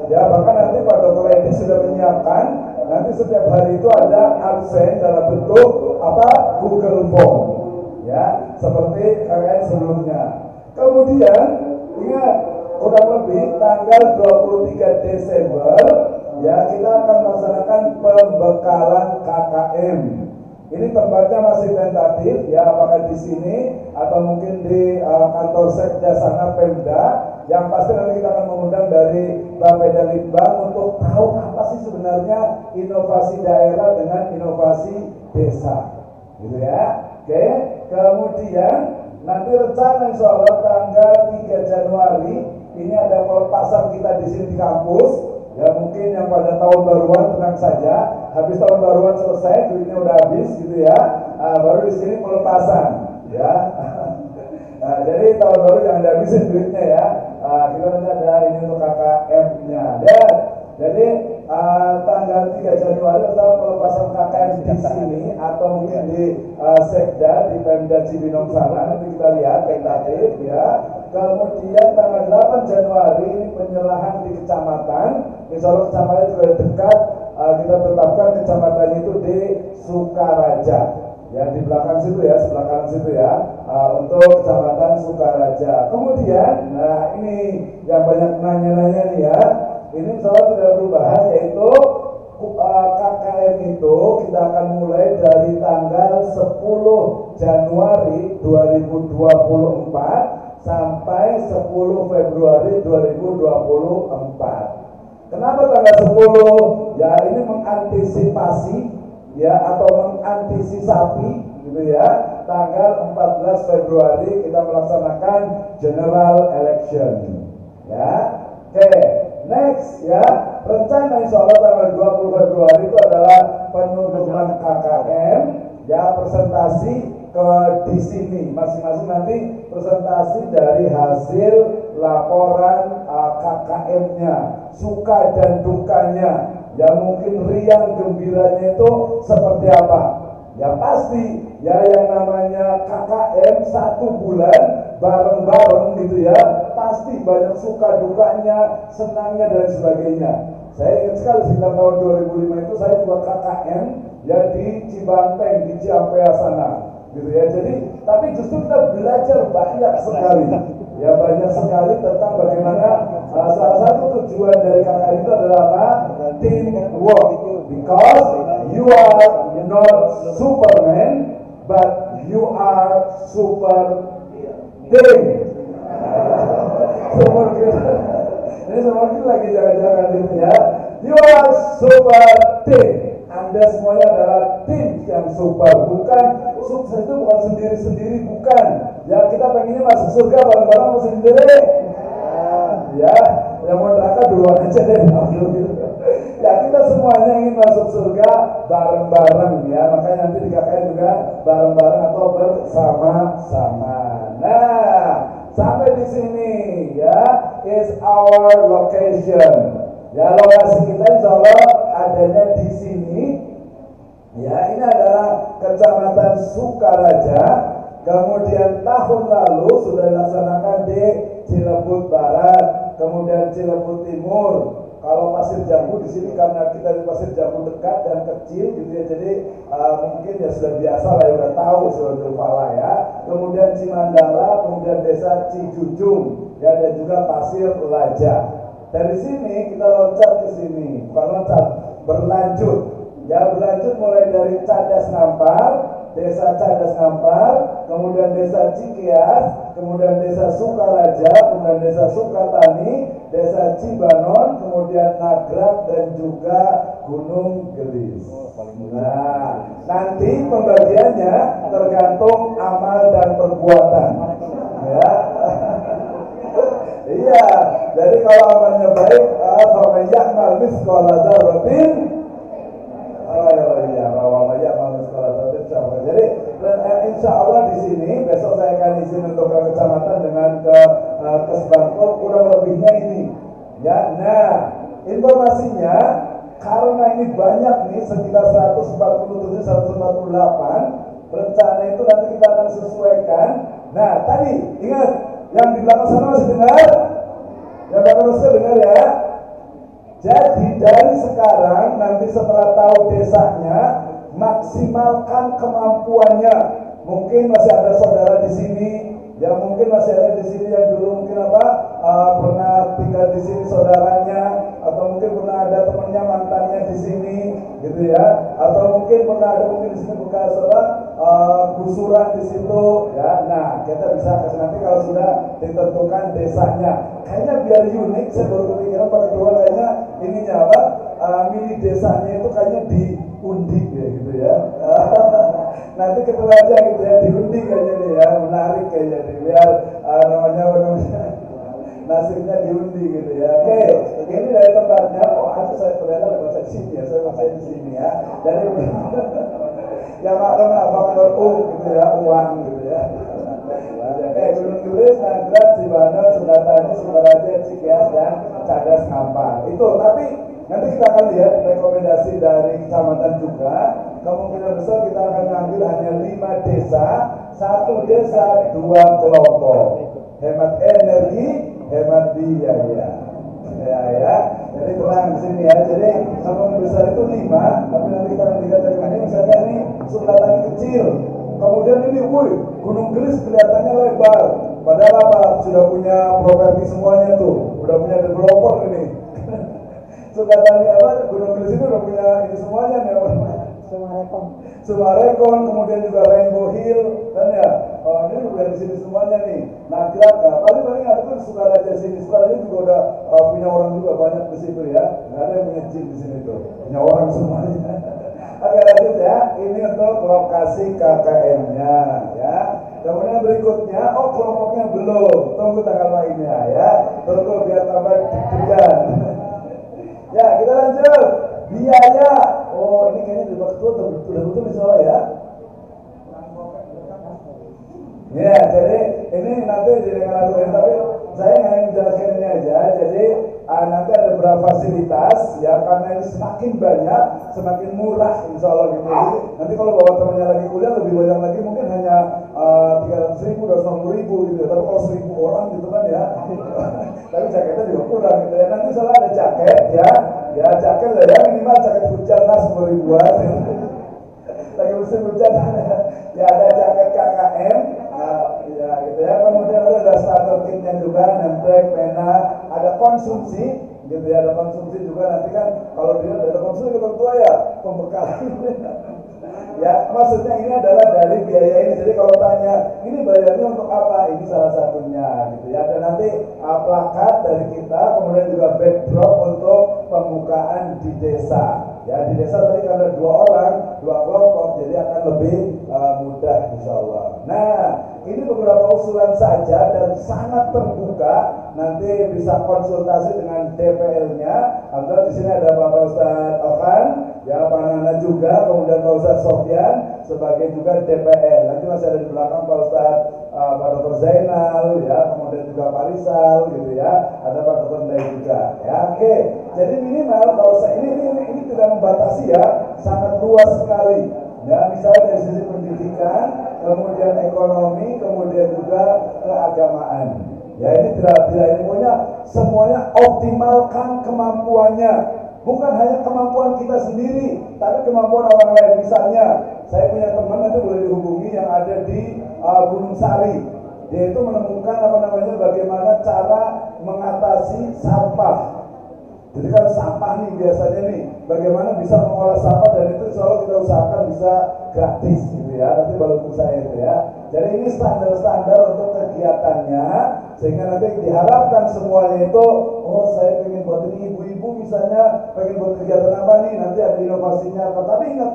Ya, bahkan nanti Pak Dr. Edi sudah menyiapkan, nanti setiap hari itu ada absen dalam bentuk apa? Google Form. Ya, seperti KKN sebelumnya. Kemudian ingat, kurang lebih tanggal 23 Desember ya kita akan melaksanakan pembekalan KKM. Ini tempatnya masih tentatif ya, apakah di sini atau mungkin di kantor Sekda sana Pemda. Yang pasti nanti kita akan mengundang dari Bapeda Litbang untuk tahu apa sih sebenarnya inovasi daerah dengan inovasi desa, gitu ya. Oke, kemudian nanti rencana insya Allah tanggal 3 Januari ini ada pelepasan kita di sini di kampus. Ya mungkin yang pada tahun baruan tenang saja, habis tahun baruan selesai duitnya udah habis gitu ya, baru di sini pelepasan ya. Nah, jadi tahun baru jangan dihabisin duitnya ya. Kita nanti ada ini untuk KKM-nya. Dan jadi tanggal 3 Januari adalah pelepasan KKM di sini atau mungkin di Sekda di Pemda Cibinong sana, nanti kita lihat tentatif ya. Kemudian tanggal 8 Januari ini penyerahan di kecamatan. Insya Allah kecamatan juga dekat, kita tetapkan kecamatannya itu di Sukaraja. Ya di belakang situ ya, sebelah kanan situ ya, untuk kecamatan Sukaraja. Kemudian, nah ini yang banyak nanya-nanya nih ya, ini insya Allah tidak perubahan, yaitu KKM itu kita akan mulai dari tanggal 10 Januari 2024 sampai 10 Februari 2024. Kenapa tanggal 10? Ya ini mengantisipasi ya atau mengantisipasi gitu ya. Tanggal 14 Februari kita melaksanakan general election. Ya. Oke, next ya. Rencana insya Allah tanggal 20 Februari itu adalah penutupan KKM ya, presentasi di sini masing-masing nanti presentasi dari hasil laporan KKM-nya, suka dan dukanya, ya mungkin riang gembiranya itu seperti apa. Ya pasti ya yang namanya KKM 1 bulan bareng-bareng gitu ya, pasti banyak suka dukanya, senangnya dan sebagainya. Saya ingat sekali sekitar tahun 2005 itu saya buat KKM ya di Cibanteng, di Ciampea sana gitu ya. Jadi tapi justru kita belajar banyak sekali ya, banyak sekali tentang bagaimana salah satu tujuan dari KKN itu adalah apa? Teamwork, because you are not Superman but you are super team. Ini semua kita lagi jaga-jaga gitu ya. You are super team. Anda semuanya adalah tim yang super, bukan sukses itu bukan sendiri-sendiri, bukan. Ya kita pengennya masuk surga bareng-bareng atau sendiri. Ya, yang mau neraka duluan aja deh. Ya kita semuanya ingin masuk surga bareng-bareng ya, makanya nanti di KKN juga bareng-bareng atau bersama-sama. Nah, sampai di sini ya is our location. Ya lokasi kita insya Allah adanya di sini. Ya ini adalah Kecamatan Sukaraja. Kemudian tahun lalu sudah dilaksanakan di Cilebut Barat, kemudian Cilebut Timur. Kalau Pasir Jambu di sini karena kita di Pasir Jambu dekat dan kecil gitu ya, jadi mungkin ya sudah biasa lah ya, udah tahu Suratul Fala ya. Kemudian Cimandala, kemudian Desa Cijujung ya, dan juga Pasir Laja. Dari sini kita loncat ke sini, bukan loncat, berlanjut. Ya berlanjut mulai dari Cadas Ngampar, Desa Cadas Ngampar, kemudian Desa Cikias, kemudian Desa Sukaraja, kemudian Desa Sukatani, Desa Cibanon, kemudian Nagrak dan juga Gunung Gelis. Nah, nanti pembagiannya tergantung amal dan perbuatan. Ya. Iya, jadi kalau amalnya baik, faman ya'mal mithqala dzarratin, jadi insya Allah di sini besok saya akan izin untuk ke kecamatan dengan ke Sebangkol, kurang lebihnya ini. Ya, nah informasinya karena ini banyak nih sekitar 147, 148 rencana itu nanti kita akan sesuaikan. Nah tadi ingat yang di belakang sana masih dengar? Yang belakang masih dengar ya? dari sekarang nanti setelah tahu desanya, maksimalkan kemampuannya. Mungkin masih ada saudara di sini, ya mungkin masih ada di sini yang dulu mungkin pernah tinggal di sini saudaranya, atau mungkin pernah ada temannya mantannya di sini, gitu ya, atau mungkin pernah ada mungkin di sini bekas gusuran di situ, ya. Nah, kita bisa kasih nanti kalau sudah ditentukan desanya. Kayaknya biar unik, saya baru kepikiran Pak Ketua, kayaknya ininya milih desanya itu kayaknya diundi ya, gitu ya. Nanti ketemu aja gitu ya, diundi kayaknya nih ya, menarik kayaknya nih, biar namanya nasibnya diundi gitu ya. Oke, ini dari tempatnya. Oh, saya ternyata lewat saya di sini ya, saya baca di sini ya. Dari yang maklum faktor gitu ya, uang gitu ya. Gunung Gelis, Nagrat, Cibandan, Sukatani, Sukaraja, Cikeas, dan Cadas Ngampar. Itu, tapi nanti kita akan lihat rekomendasi dari kecamatan juga. Kemungkinan besar kita akan ambil hanya 5 desa, 1 desa 2 kelompok. Hemat energi, hemat biaya. Ya. Jadi tenang di sini ya. Jadi kemungkinan besar itu 5, tapi nanti kita akan lihat dari ini misalnya ini Sukatani kecil. Kemudian ini, Gunung Gelis kelihatannya lebar. Padahal apa? Sudah punya properti semuanya tuh, udah punya developer ini. Sukatani Gunung Gelis itu udah punya ini semuanya nih. Sumarekon, kemudian juga Rainbow Hill, kan ya. Oh, ini udah di sini semuanya nih. Nagrak, paling ada tuh Sukaraja sini. Sukaraja juga udah punya orang juga banyak di situ ya. Nggak ada yang punya gym di sini tuh, punya orang semuanya. Oke, lanjut ya. Ini untuk lokasi KKM-nya ya. Kemudian berikutnya, kelompoknya belum. Tunggu tanggal mainnya ya. Tunggu biar tambah deg-degan. Ya, kita lanjut. Biaya. Oh, ini kayaknya udah betul di Solo ya. Ya, jadi ini nanti di dengan aturan, tapi saya hanya menjelaskan ini aja. Jadi nanti ada beberapa fasilitas ya, karena ini semakin banyak, semakin murah insya Allah gitu. Jadi, nanti kalau bawa temannya lagi kuliah lebih banyak lagi, mungkin hanya 300.000, 250.000 gitu. Tapi kalau 1.000 orang gitu kan ya, tapi jaketnya juga kurang gitu ya. Nanti soalnya ada jaket ya jaket lah ya, minimal jaket hujan lah 10.000-an. Lagi musim hujan ya ada jaket KKM. Ya gitu ya, kemudian ada starter kitnya juga, nemplek, pena, ada konsumsi gitu ya, ada konsumsi juga. Nanti kan kalau dia ada konsumsi ke tua ya, pembekalan ya, maksudnya ini adalah dari biaya ini. Jadi kalau tanya ini bayarnya untuk apa, ini salah satunya gitu ya. Dan nanti plakat dari kita, kemudian juga backdrop untuk pembukaan di desa ya. Di desa tadi karena 2 orang 2 kelompok, jadi akan lebih mudah insya Allah. Nah, ini beberapa usulan saja dan sangat terbuka. Nanti bisa konsultasi dengan DPL-nya. Atau di sini ada Bapak Ustadz Okan, ya Pak Nana juga, kemudian Pak Ustadz Sofyan sebagai juga DPL. Nanti masih ada di belakang Pak Ustadz Pak Dr. Zainal, ya, kemudian juga Pak Rizal, gitu ya. Ada Pak Dr. Ndai juga, ya. Oke, jadi minimal kalau saya ini tidak membatasi ya, sangat luas sekali. Ya, misalnya dari sisi pendidikan, kemudian ekonomi, kemudian juga keagamaan. Ya, ini tidak ini pokoknya semuanya optimalkan kemampuannya. Bukan hanya kemampuan kita sendiri, tapi kemampuan orang lain. Misalnya, saya punya teman nanti boleh dihubungi yang ada di Gunung Sari. Dia itu menemukan bagaimana cara mengatasi sampah. Jadi kan sampah nih biasanya nih, bagaimana bisa mengolah sampah, dan itu selalu kita usahakan bisa gratis gitu ya. Nanti baru saya itu ya. Jadi ini standar-standar untuk kegiatannya, sehingga nanti diharapkan semuanya itu, saya pengen buat ini, ibu-ibu misalnya pengen buat kegiatan apa nih, nanti ada inovasinya apa. Tapi ingat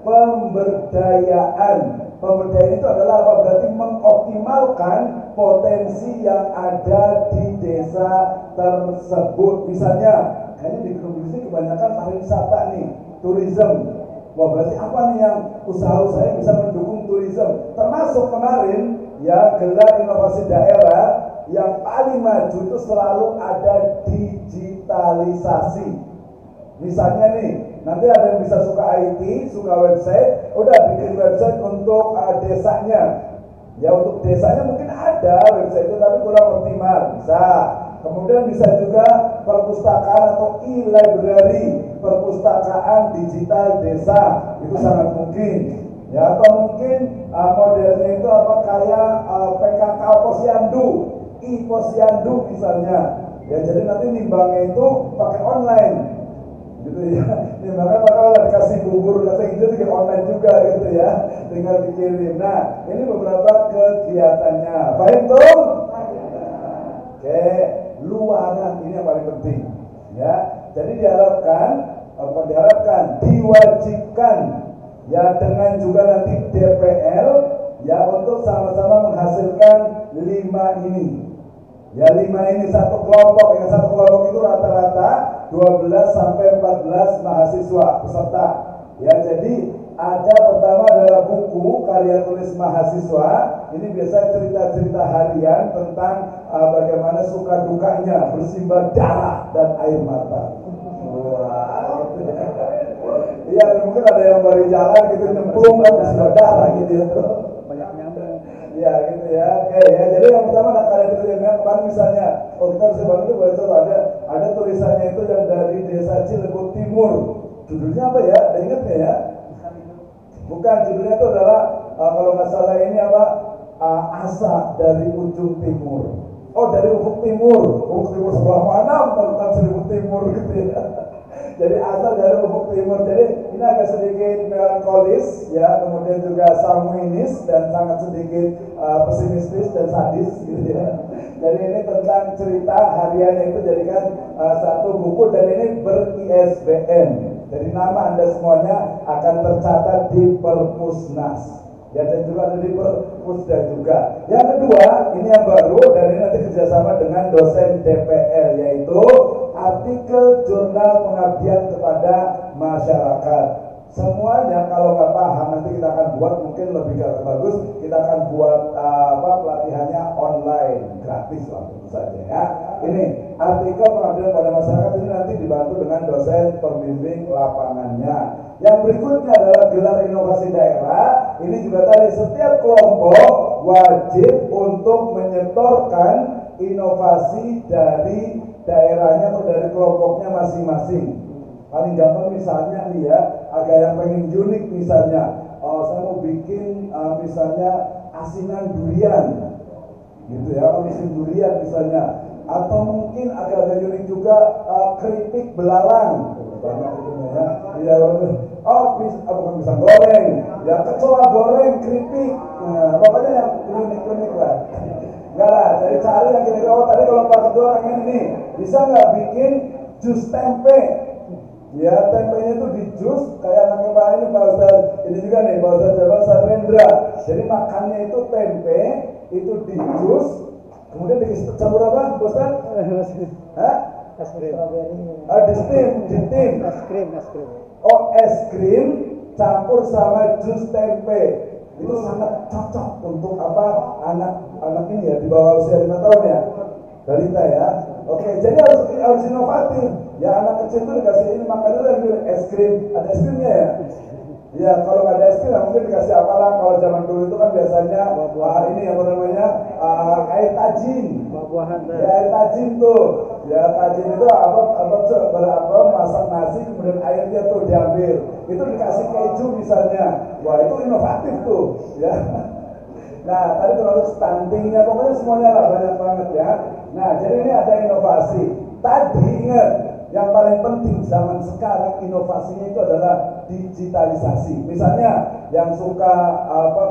pemberdayaan. Pemberdayaan itu adalah apa? Berarti mengoptimalkan potensi yang ada di desa tersebut. Misalnya, kayaknya di Gunung Gelis ini kebanyakan pariwisata nih, tourism. Wah, berarti apa nih yang usaha-usaha yang bisa mendukung tourism? Termasuk kemarin ya gelar inovasi daerah yang paling maju itu selalu ada digitalisasi. Misalnya nih, nanti ada yang bisa suka IT, suka website, udah bikin website untuk desanya. Ya, untuk desanya mungkin ada website itu tapi kurang optimal, bisa. kemudian bisa juga perpustakaan atau e-library, perpustakaan digital desa, itu sangat mungkin. Ya, atau mungkin modelnya itu apa kayak PKK Posyandu, e-Posyandu misalnya. Ya, jadi nanti nimbangnya itu pakai online. Gitu ya. Nimbangnya bakal dikasih bubur kacang hijau juga online juga gitu ya. Tinggal dikirim. Nah, ini beberapa kegiatannya. Baik, Tung? Oke, luaran ini yang paling penting. Ya, jadi diwajibkan ya dengan juga nanti DPL ya untuk sama-sama menghasilkan 5 ini. Ya 5 ini satu kelompok, yang satu kelompok itu rata-rata 12 sampai 14 mahasiswa peserta. Ya, jadi ada pertama adalah buku karya tulis mahasiswa. Ini biasa cerita-cerita harian tentang bagaimana suka dukanya bersimbah darah dan air mata. Wah, gitu ya. Iya, mungkin ada yang baru jalan gitu nyemplung kan bersimbah darah gitu ya. Banyak nyamuk. Ya gitu ya. Oke ya. Jadi yang pertama ada karya tulis yang kemarin misalnya, kita bisa bantu itu boleh coba ada tulisannya itu yang dari Desa Cilebut Timur. Judulnya apa ya? Ada ingat nggak ya? Bukan, judulnya itu adalah kalau nggak salah ini apa? Asa dari ujung timur. Oh, dari ufuk timur. Ufuk timur sebelah mana? Tentang Cilebut Timur gitu ya. Jadi asal dari ufuk timur. Jadi ini agak sedikit melankolis ya, kemudian juga sanguinis dan sangat sedikit pesimistis dan sadis gitu ya. Jadi ini tentang cerita hariannya itu jadikan satu buku dan ini ber-ISBN. Jadi nama Anda semuanya akan tercatat di Perpusnas. Ya, dan juga ada di Perpusda juga. Yang kedua, ini yang baru dan ini nanti kerjasama dengan dosen DPL, yaitu artikel jurnal pengabdian kepada masyarakat. Semuanya kalau nggak paham nanti kita akan buat mungkin lebih bagus. Kita akan buat pelatihannya online gratis lah tentu saja ya. Ini artikel pengabdian pada masyarakat ini nanti dibantu dengan dosen pembimbing lapangannya. Yang berikutnya adalah gelar inovasi daerah. Ini juga tadi setiap kelompok wajib untuk menyetorkan inovasi dari daerahnya atau dari kelompoknya masing-masing. Paling gampang misalnya nih ya, agak yang pengen unik misalnya, saya mau bikin misalnya asinan durian, gitu ya, asinan durian misalnya, atau mungkin agak-agak unik juga keripik belalang, banyak itu ya, ya bukan pisang goreng, ya kecoa goreng keripik, nah, pokoknya yang unik-unik lah. Enggak lah, dari cari yang kira-kira tadi kalau Pak Ketua pengen ini, bisa nggak bikin jus tempe? Ya, tempenya itu di jus kayak anaknya Pak ini Pak Ustaz, ini juga nih Pak Ustaz Jawa Sarendra. Jadi makannya itu tempe itu di jus, kemudian dikasih campur apa, Pak Ustaz? Hah? Es krim. Di steam. Es krim. Oh, es krim campur sama jus tempe. Itu sangat cocok untuk apa anak ini ya di bawah usia 5 tahun ya, balita ya. Oke, jadi harus inovatif. Ya, anak kecil itu dikasih ini makannya itu es krim, ada es krimnya ya. Ya, kalau nggak ada es krim mungkin dikasih apalah. Kalau zaman dulu itu kan biasanya ini apa namanya air tajin. Buah-buahan. Ya, air tajin tuh. Ya, tajin itu berapa masak nasi kemudian airnya tuh diambil. Itu dikasih keju misalnya. Wah, itu inovatif tuh. Ya. Nah, tadi terlalu stuntingnya, pokoknya semuanya lah banyak banget ya. Nah, jadi ini ada inovasi. Tadi ingat, yang paling penting zaman sekarang inovasinya itu adalah digitalisasi. Misalnya yang suka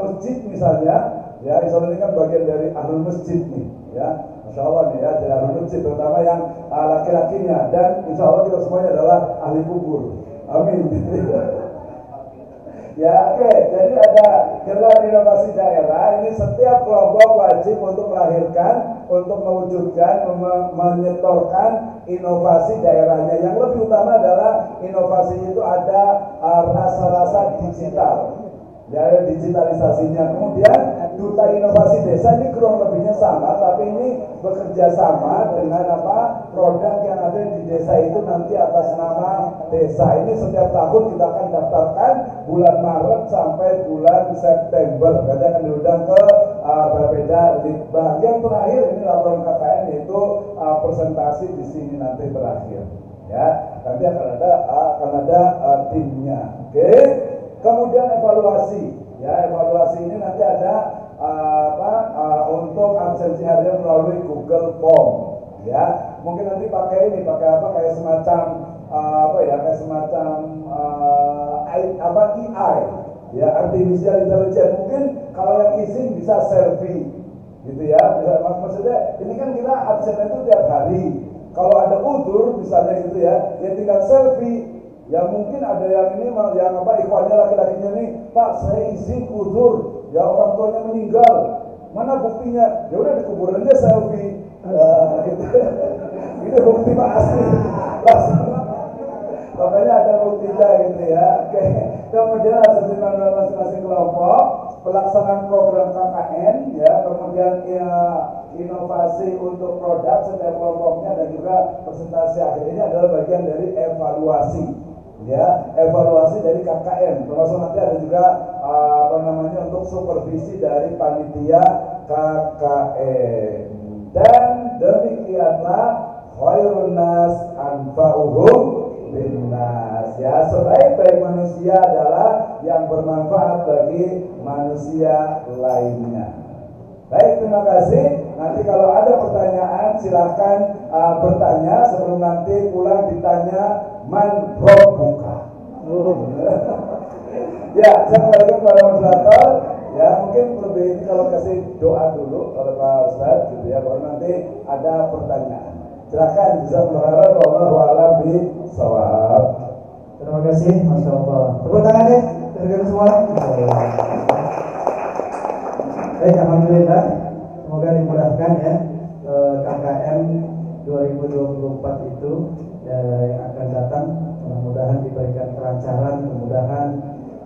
masjid misalnya, ya Insya Allah ini kan bagian dari ahlul masjid nih, ya. Masya Allah nih ya, dari ahlul masjid terutama yang laki-lakinya, dan Insya Allah kita semuanya adalah ahli kubur. Amin. Ya, oke. Jadi ada gelar inovasi daerah. Ini setiap kelompok wajib untuk melahirkan, untuk mewujudkan, menyetorkan inovasi daerahnya. Yang lebih utama adalah inovasi itu ada rasa-rasa digital. Ya, digitalisasinya. Kemudian duta inovasi desa ini kurang lebihnya sama, tapi ini bekerja sama dengan produk yang ada di desa itu nanti atas nama desa. Ini setiap tahun kita akan daftarkan bulan Maret sampai bulan September. Kita akan diundang ke Bapeda Litbang. Yang terakhir ini laporan KKN, yaitu presentasi di sini nanti terakhir. Ya, nanti akan ada timnya. Oke. Kemudian evaluasi. Ya, evaluasi ini nanti ada untuk absensi harian melalui Google Form. Ya, mungkin nanti pakai kayak semacam kayak semacam AI, ya, artificial intelligence. Mungkin kalau yang izin bisa selfie, gitu ya. Bisa, maksudnya ini kan kita absen itu tiap hari. Kalau ada udur misalnya gitu ya, ya tinggal selfie. Ya mungkin ada yang ini yang ikhwannya laki-lakinya nih, Pak saya izin udur, ya orang tuanya meninggal, mana buktinya? Ya udah di kuburannya selfie, gitu. Itu bukti Pak asli. Makanya ada buktinya gitu ya. Oke. Kemudian asesmen manual masing-masing kelompok, pelaksanaan program KKN, ya, kemudian inovasi untuk produk setiap kelompoknya, dan juga presentasi akhir. Ini adalah bagian dari evaluasi, ya, evaluasi dari KKN. Termasuk nanti ada juga untuk supervisi dari panitia KKN. Dan demikianlah khairun nas anfa'uhum linnas, ya, sebaik-baik manusia adalah yang bermanfaat bagi manusia lainnya. Baik, terima kasih. Nanti kalau ada pertanyaan silahkan bertanya, sebelum nanti pulang ditanya man rabbuka. Ya, saya kembalikan kepada moderator. Ya, mungkin lebih ini kalau kasih doa dulu oleh Pak Ustadz gitu ya, baru nanti ada pertanyaan. Silakan, jazakumullah khairan, wallahu a'lam bishawab. Terima kasih, Masya Allah. Tepuk tangan ya, terima semua. Baik, alhamdulillah. Semoga dimudahkan ya. KKM 2024 itu yang akan datang, mudah-mudahan diberikan kelancaran, kemudahan,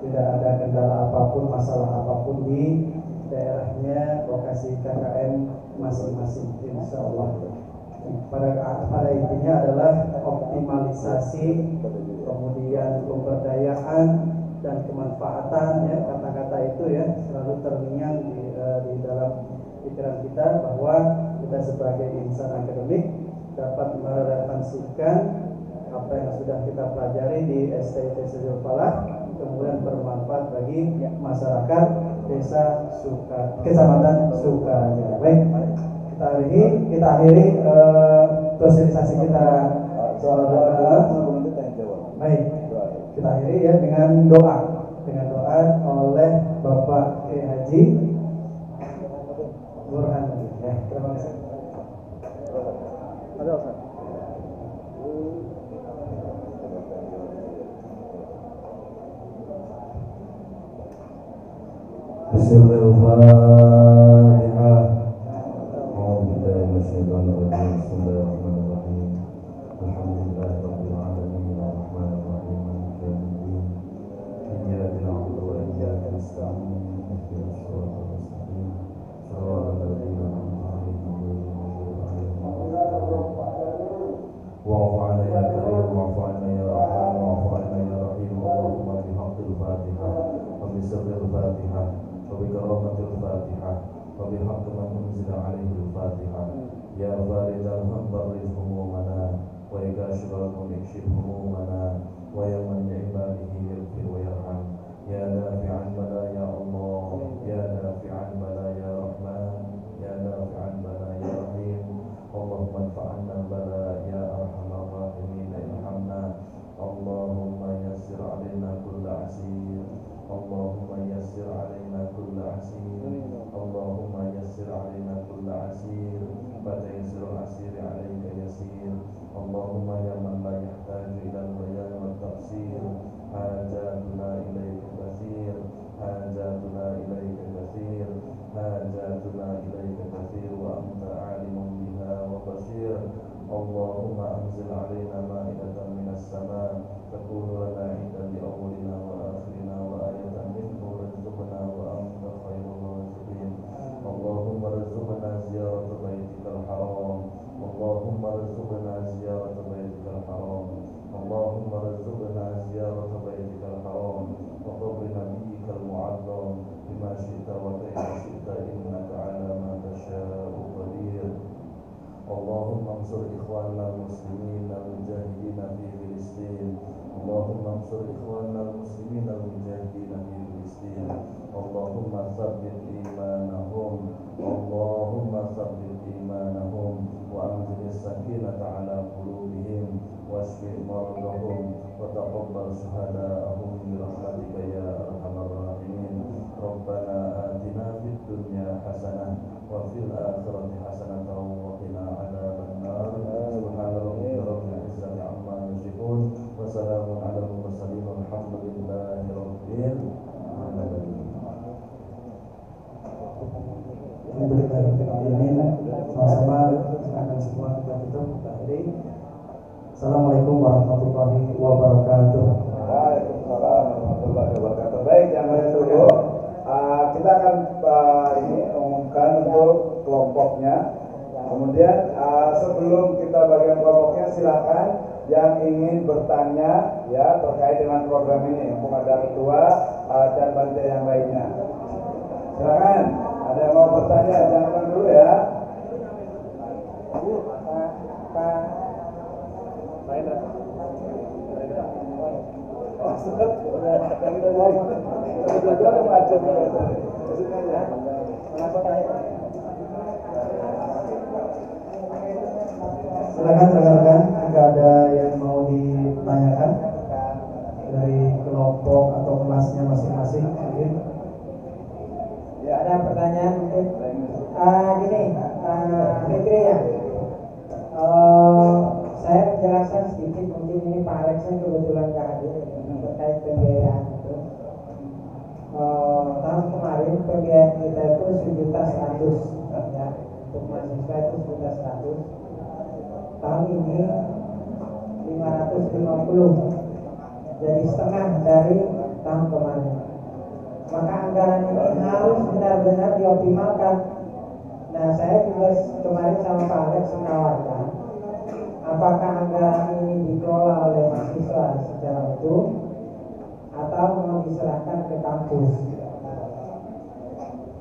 tidak ada kendala apapun, masalah apapun di daerahnya, lokasi KKM masing-masing, insya Allah. Pada intinya adalah optimalisasi, kemudian pemberdayaan dan kemanfaatan, ya, kata-kata itu ya selalu terngiang di dalam pikiran kita, bahwa kita sebagai insan akademik dapat mereferensikan apa yang sudah kita pelajari di STT Sejul Falah, kemudian bermanfaat bagi masyarakat desa Kecamatan Sukaranja. Baik, kita akhiri sosialisasi kita. Baik, kita akhiri ya dengan doa oleh Bapak Kiai Haji Burhan. Ya, terima kasih. Ada Ustaz. Bismillahirrahmanirrahim. Bismillahirrahmanirrahim. Alhamdulillahirabbil alamin, arrahmanirrahim, maliki yaumiddin. Iyyaka na'budu wa iyyaka nasta'in. Ihdinas siratal mustaqim. Shiratal ladzina an'amta 'alaihim ghairil maghdubi 'alaihim. Wa'fu 'anna ya karim, wa'fu 'anna ya rahman, wa'fu 'anna ya rahim. Allahumma bihaqqil Fatihah wa bisirril Fatihah wa bikaramatil Fatihah wa bihaqqi man unzila 'alaihi al-Fatihah. Ya faridal hamdalil humumana wa yakashifal munikshif humumana wa yaman ibadihi yaghfir wa yarham. Ya nafi'an bala ya Allah, ya nafi'an bala ya Rahman, ya nafi'an bala ya Rahim. Allahumma anfa'anna bala ya arhamar rahimin, irhamna. Allahumma yassir alaina kulla asir, Allahumma yassir alaina kulla asir, Allahumma yassir alaina kulla asir. فتيسر العسير عليك يسير. اللهم يا من لا يحتاج إلى البيان والتفسير، حاجاتنا إليك كثير، حاجاتنا إليك كثير، حاجاتنا إليك كثير، وأنت عالم بها وبصير. اللهم أنزل علينا مائدة من السماء تكون لنا عيدا لأولنا وآخرنا وآية منك وارزقنا وأنت خير الرازقين. اللهم ارزقنا زيارة بيتك الحرام، اللهم ارزقنا زيارة بيتك الحرام، اللهم اللهم انصر إخواننا المسلمين المجاهدين في فلسطين اللهم انصر إخواننا المسلمين المجاهدين في فلسطين اللهم ثبت إيمانهم اللهم ثبت إيمانهم وأنزل السكينة على قلوبهم واشف مرضهم وتقبل شهداءهم برحمتك يا أرحم الراحمين ربنا آتنا في الدنيا حسنة وفي الآخرة حسنة وقنا عذاب النار سبحان ربك رب العزة عما يصفون وسلام على المرسلين والحمد لله رب العالمين. Alhamdulillah, sama-sama akan semua kita tutup. Assalamualaikum warahmatullahi wabarakatuh. Waalaikumsalam warahmatullahi wabarakatuh. Baik, yang lain dulu. Kita akan ini umumkan untuk kelompoknya. Kemudian sebelum kita bagian kelompoknya, silakan yang ingin bertanya ya terkait dengan program ini. Mumpung ada ketua dan panitia yang lainnya. Silakan. Ada yang mau bertanya, jangan dulu ya. Silakan rekan-rekan, jika ada yang mau ditanyakan dari kelompok atau kelasnya masing-masing, mungkin. Ya, ada pertanyaan mungkin. Gini, Fikri ya. Saya menjelaskan sedikit, mungkin ini Pak Alexnya kebetulan nggak hadir terkait pembiayaan itu. Tahun kemarin pembiayaan kita itu 1.100.000 ya, untuk mahasiswa itu 1.100.000. Tahun ini 550, jadi setengah dari tahun kemarin. Maka anggaran ini harus benar-benar dioptimalkan. Nah, saya juga kemarin sama Pak Alex menawarkan apakah anggaran ini dikelola oleh mahasiswa secara utuh atau mau diserahkan ke kampus.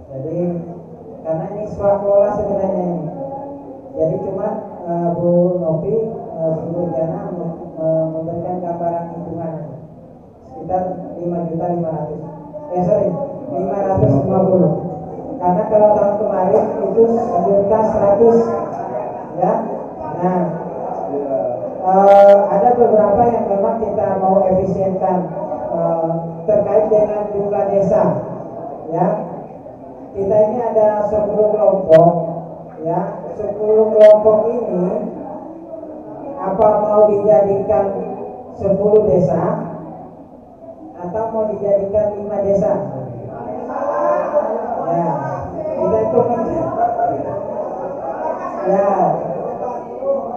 Jadi karena ini swakelola sebenarnya ini. Jadi cuma Bu Nopi, Bu Jana memberikan gambaran hitungan sekitar 5.500.000. 550. Karena kalau tahun kemarin itu 1.100.000 ya. Nah, ada beberapa yang memang kita mau efisienkan terkait dengan jumlah desa ya. Kita ini ada 10 kelompok ya. 10 kelompok ini apa mau dijadikan 10 desa atau mau dijadikan 5 desa? Ya, kita itu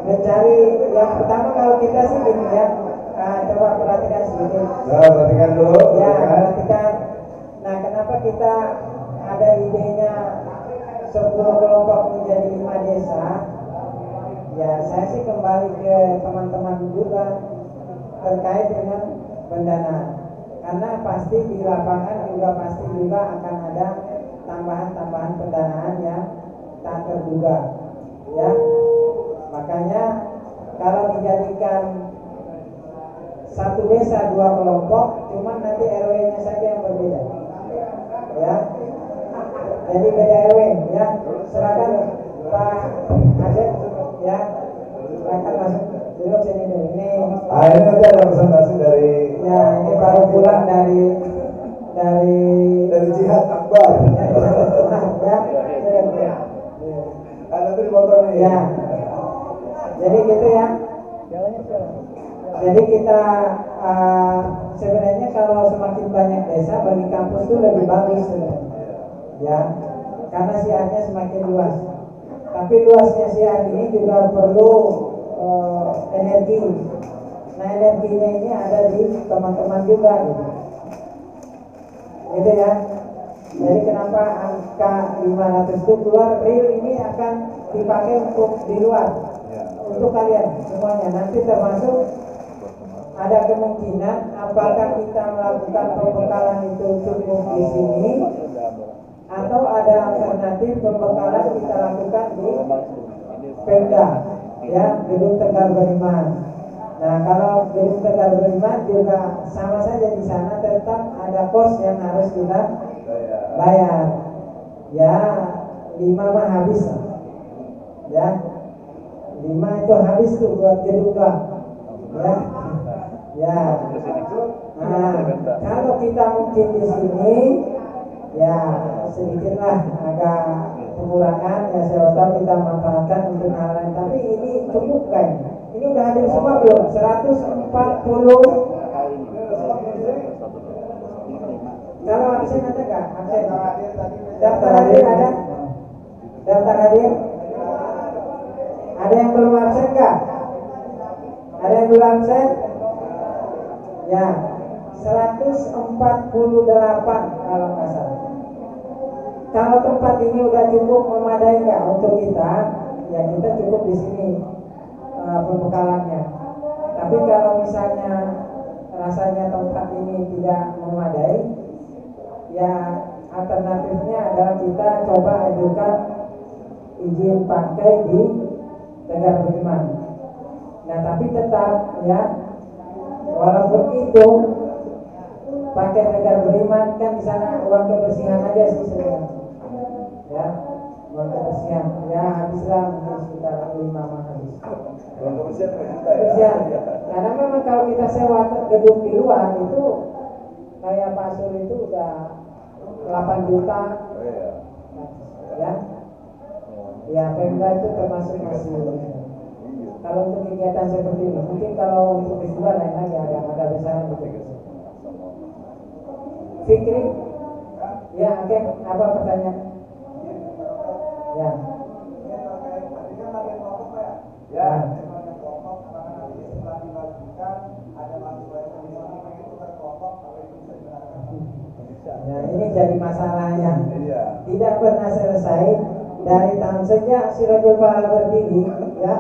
mencari yang pertama kalau kita sih gini ya. Coba perhatikan sedikit. Ya, perhatikan dulu. Ya, perhatikan. Nah, kenapa kita ada idenya 10 kelompok menjadi 5 desa? Ya, saya sih kembali ke teman-teman juga terkait dengan pendanaan. Karena pasti di lapangan juga akan ada tambahan-tambahan pendanaan yang tak terduga, ya. Makanya kalau dijadikan satu desa 2 kelompok, cuman nanti RW-nya saja yang berbeda, ya. Jadi beda RW, ya. Silakan Pak Asep, ya. Silakan masuk. Duduk sini dulu. Ini nanti ada presentasi dari ini baru pulang dari Jihad Akbar. Ya. Nanti dipotong nih. Ya. Jadi gitu ya. Jadi kita sebenarnya kalau semakin banyak desa bagi kampus itu lebih bagus sebenarnya. Ya. Karena siarnya semakin luas. Tapi luasnya siar ini juga perlu energi. Nah, energinya ini ada di teman-teman juga gitu. Gitu ya. Jadi kenapa angka 500 itu keluar, real ini akan dipakai untuk di luar. Untuk kalian semuanya. Nanti termasuk ada kemungkinan apakah kita melakukan pembekalan itu cukup di sini atau ada alternatif pembekalan kita lakukan di Pemda, ya, Gedung Tegal Beriman. Nah, kalau Gedung Tegal Beriman juga sama saja, di sana tetap ada kos yang harus kita bayar. Ya, 5 mah habis lah. Ya, 5 itu habis tuh buat gedung doang. Ya, ya. Nah, kalau kita mungkin di sini, ya sedikitlah agak pengurangan, ya saya tahu kita manfaatkan untuk hal lain. Tapi ini cukup kan? Ini udah hadir semua belum? 140. Kalau absen ada nggak? Absen. Daftar hadir ada? Daftar hadir? Ada yang belum absen nggak? Ada yang belum absen? Ya, 148 kalau nggak salah. Kalau tempat ini udah cukup memadai nggak untuk kita? Ya kita cukup di sini pembekalannya. Tapi kalau misalnya rasanya tempat ini tidak memadai, ya alternatifnya adalah kita coba ajukan izin pakai di Tegal Beriman. Nah tapi tetap ya, walaupun itu pakai Tegal Beriman, kan di sana uang kebersihan aja sih sebenarnya. Ya, uang kebersihan ya habislah mungkin sekitar 5 mah habis. Uang kebersihan Kebersihan. Karena memang kalau kita sewa gedung di luar itu kayak Pak Sur itu udah 8 juta. Ya. Ya, Pemda itu termasuk masih. Kalau untuk kegiatan seperti ini, mungkin kalau untuk festival lain lagi agak besar gitu. Fikri, ya oke, apa pertanyaan? Ya. Ya. Nah ini jadi masalah yang tidak pernah selesai dari tahun sejak Sirajul Falah berdiri. Ya,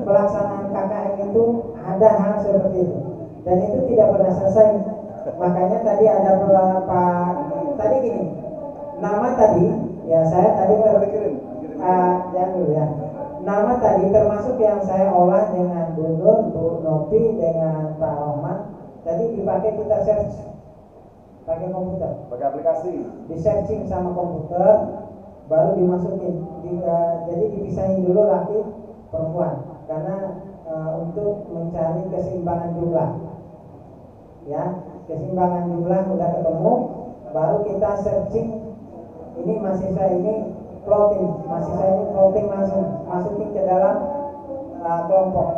pelaksanaan KKN itu ada hal seperti itu, dan itu tidak pernah selesai. Makanya tadi ada beberapa tadi gini, nama tadi ya saya tadi jangan dulu ya. Nama tadi termasuk yang saya olah dengan Bu Nur, Bu Nopi, dengan Pak Rahman. Tadi dipakai kita search pakai komputer, pakai aplikasi, di searching sama komputer, baru dimasukin. Jadi dipisahin dulu laki perempuan karena untuk mencari keseimbangan jumlah. Ya, keseimbangan jumlah udah ketemu, baru kita searching. Ini mahasiswa ini plotting, mahasiswa ini plotting langsung masukin ke dalam kelompok.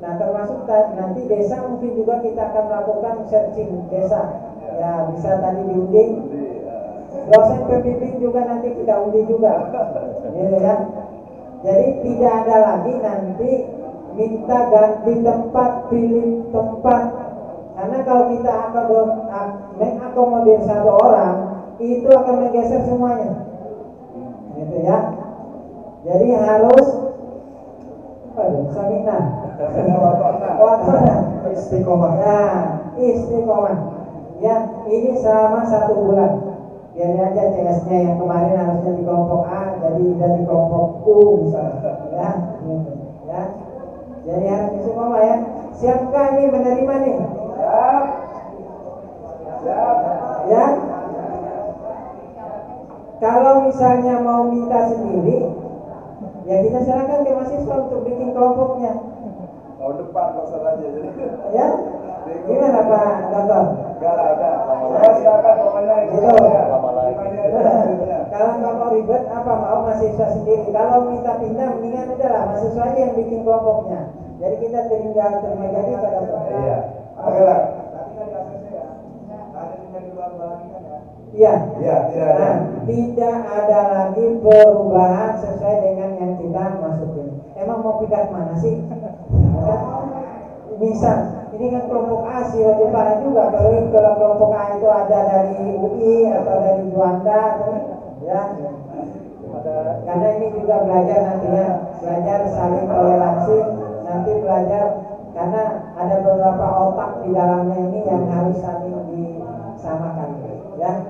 Nah termasuk nanti desa mungkin juga kita akan melakukan searching desa. Ya bisa tadi diundi, dosen pembimbing juga nanti kita undi juga, gitu kan? Jadi tidak ada lagi nanti minta ganti tempat, pilih tempat. Karena kalau kita akan mengakomodir satu orang, itu akan menggeser semuanya, gitu ya. Jadi harus saminah, Istiqomah. nah istiqomah. Ya, ini selama 1 bulan. Biar aja CS-nya yang kemarin harusnya di kelompok A, jadi udah di kelompok U misalnya. Ya, gitu. Ya. Jadi harus istiqomah ya. Siapkah nih menerima nih? Siap. Ya. Kalau misalnya mau minta sendiri, ya kita serahkan ke mahasiswa untuk bikin kelompoknya. Tahun depan masalah aja. Ya. Gimana Pak Dokter? Enggak ada. Saya silakan pokoknya Gitu. Lama lagi. Kalau nggak mau ribet, apa mau mahasiswa sendiri? Kalau minta pindah, mendingan udahlah mahasiswa aja yang bikin kelompoknya. Jadi kita tinggal terima jadi Pak Dokter. Iya. Oke lah. Iya. Iya, tidak ada. Nah, tidak ada lagi perubahan sesuai dengan yang kita masukin. Emang mau pindah kemana sih? Misal, ini kan kelompok A sih, Sirajul Falah juga. Kalau kelompok A itu ada dari UI atau dari Juanda, ya. Karena ini juga belajar nantinya, belajar saling toleransi, nanti belajar karena ada beberapa otak di dalamnya ini yang harus saling disamakan, ya.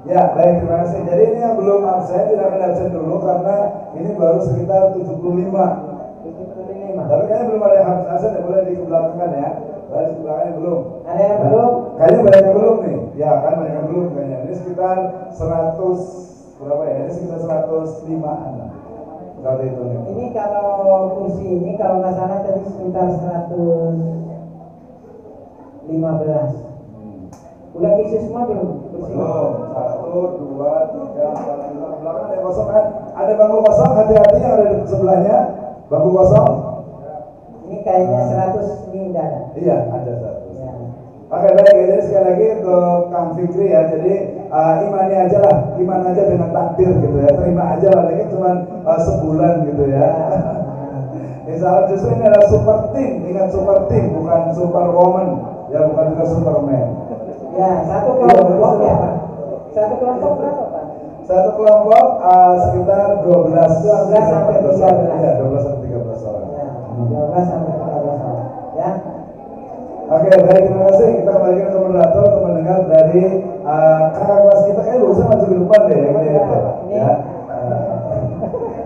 Ya, baik, terima kasih. Jadi ini yang belum absen, tidak akan absen dulu karena ini baru sekitar 75. Tapi kayaknya belum ada yang absen, ya boleh dikebelakangkan ya. Baik, sebelahnya belum. Ada yang belum? Kayaknya banyak yang belum nih. Ya, kan banyak yang belum kayaknya. Ini sekitar 100 berapa ya? Ini sekitar 105-an lah. Kalau itu nih. Ini kalau kursi ini kalau nggak salah tadi sekitar 115. Udah isi semua belum? Kursi? Belum. 1, 2, 3, 4, 5. Belakang ada yang kosong kan? Ada bangku kosong, hati-hati yang ada di sebelahnya. Bangku kosong. Ini kayaknya 100 ini udah ada. Iya, ada 100. Ya. Oke, baik ya. Jadi sekali lagi untuk Kang Fikri ya. Jadi imani aja lah, iman aja dengan takdir gitu ya. Terima aja lah, ini cuma sebulan gitu ya. Insya Allah justru ini adalah super team. Ingat super team, bukan superwoman. Ya, bukan juga superman. Ya, satu kelompok ya Pak. Satu kelompok berapa Pak? Satu kelompok sekitar 12 sampai 13. Iya, 12 sampai 13 orang. Ya, 12 sampai 13 orang. Ya. Oke, baik, terima kasih. Kita kembalikan ke moderator untuk mendengar dari kakak kelas kita. Kayaknya bisa maju ke depan deh ya, gini ya.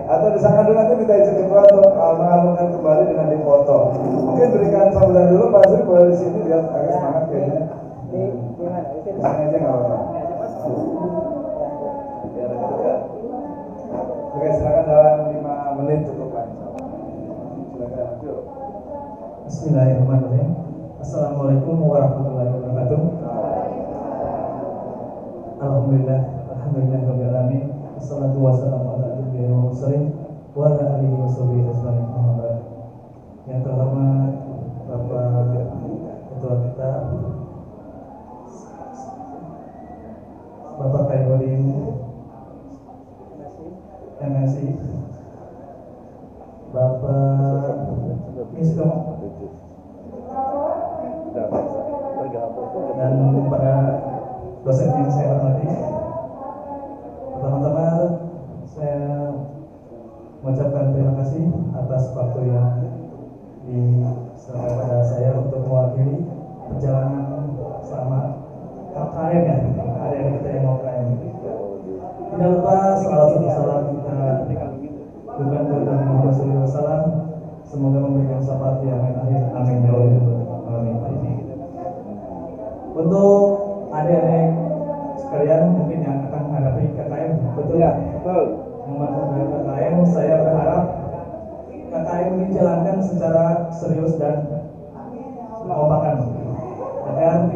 Atau disangkan dulu nanti minta izin ketua untuk mengalungkan kembali dengan dipoto. Mungkin berikan sambutan dulu Pak Azri, boleh di sini biar agak semangat kayaknya. Di mana? Di Di sini aja nggak apa-apa. Biar dekat. Oke, silakan dalam 5 menit cukup Pak. Silakan. Yuk. Bismillahirrahmanirrahim. Assalamualaikum warahmatullahi wabarakatuh. Alhamdulillah, rabbil alamin. Wassalatu wassalamu ala asyrofil mursalin wa ala alihi washabihi ajmain. Yang terhormat Bapak Ketua kita, Bapak Khairuddin MSI, Bapak Miskom, dan para dosen yang saya hormati. Pertama-tama saya mengucapkan terima kasih atas waktu yang diserahkan pada saya untuk mewakili perjalanan selama KKM ya, ada yang kita yang mau KKM. Tidak lupa salam kita bukan kepada Muhammad SAW. Semoga memberikan syafaat yang akhir. Amin ya Allah. Amin. Untuk adik-adik sekalian mungkin yang akan menghadapi KKM, betul ya? Betul. Menghadapi KKM, saya berharap KKM ini dijalankan secara serius dan mengompakan agar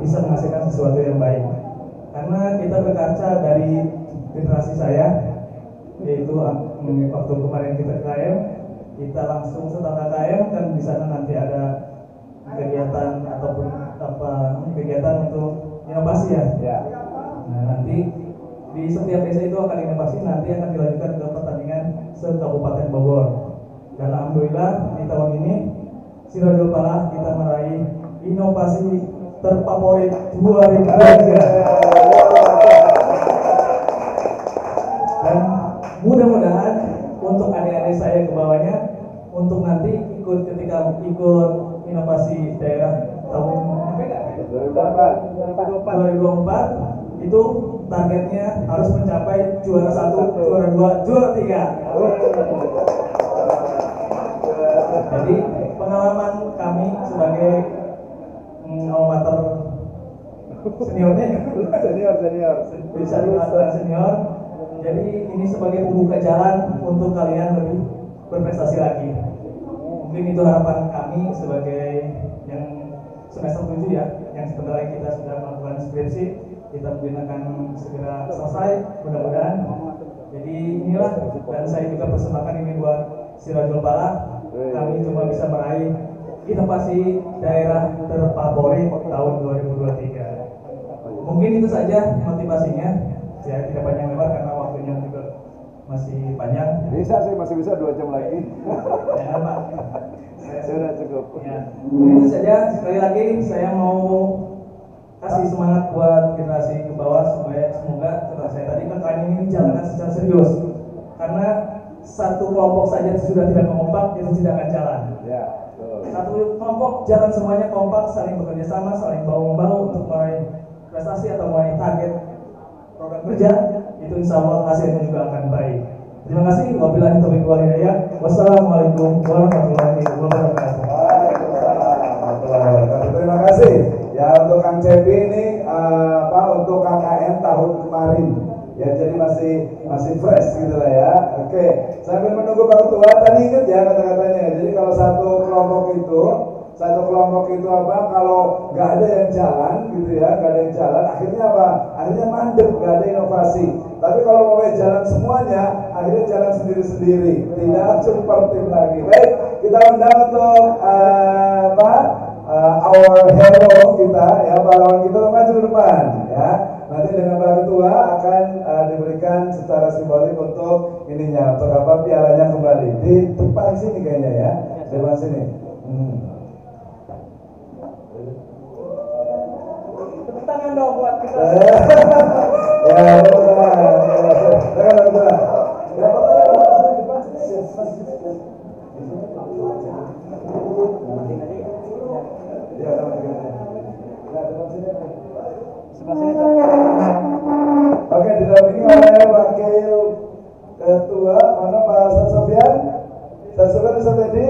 bisa menghasilkan sesuatu yang baik. Karena kita berkaca dari generasi saya, yaitu waktu kemarin kita KKM, kita langsung setelah KKM kan di sana nanti ada kegiatan ataupun kegiatan untuk inovasi ya. Nah nanti di setiap desa itu akan inovasi, nanti akan dilanjutkan ke pertandingan se-Kabupaten Bogor. Dan alhamdulillah di tahun ini Sirajul Falah kita meraih inovasi terfavorit 2023. Dan mudah-mudahan untuk adik-adik saya ke bawahnya untuk nanti ketika ikut inovasi daerah tahun 2024 itu targetnya harus mencapai juara 1, juara 2, juara 3. Jadi pengalaman kami sebagai alma mater seniornya Senior. bisa dikatakan senior. Jadi ini sebagai pembuka jalan untuk kalian lebih berprestasi lagi. Mungkin itu harapan kami sebagai yang semester 7 ya, yang sebentar lagi kita sudah melakukan skripsi, kita mungkin akan segera selesai mudah-mudahan. Jadi inilah, dan saya juga persembahkan ini buat Sirajul Falah. Kami cuma bisa meraih inovasi daerah terfavorit tahun 2023. Mungkin itu saja motivasinya. Ya tidak panjang lebar karena waktunya juga masih panjang. Bisa sih, masih bisa 2 jam lagi. Ya Pak. Sudah cukup. Ya, itu saja. Sekali lagi saya mau kasih semangat buat generasi ke bawah supaya semoga setelah saya tadi kan ini dijalankan secara serius. Karena satu kelompok saja sudah tidak kompak, itu tidak akan jalan. Ya, betul. Satu kelompok jalan semuanya kompak, saling bekerja sama, saling bahu-membahu untuk meraih prestasi atau meraih target program kerja, itu insya Allah hasilnya juga akan baik. Terima kasih. Wabillahi taufiq wal hidayah. Wassalamualaikum warahmatullahi wabarakatuh. Terima kasih ya untuk Kang Cepi ini untuk KKN tahun kemarin ya, jadi masih fresh gitu lah ya. Oke, sambil menunggu Pak Ketua, tadi ingat ya kata-katanya. Jadi kalau satu kelompok itu apa, kalau nggak ada yang jalan gitu ya, nggak ada yang jalan, akhirnya apa? Akhirnya mandek, nggak ada inovasi. Tapi kalau mau jalan semuanya, akhirnya jalan sendiri-sendiri, tidak seperti lagi. Baik, kita undang untuk our hero kita ya, pahlawan kita maju ke depan ya. Nanti dengan Pak Ketua akan diberikan secara simbolik untuk ininya, untuk apa, pialanya kembali di depan sini kayaknya ya, di depan sini. Tepuk tangan dong buat kita. Ya, oke, didampingi oleh Wakil Ketua, mana Pak Ustaz Sofian? Ustaz Sofian, Ustaz Teddy?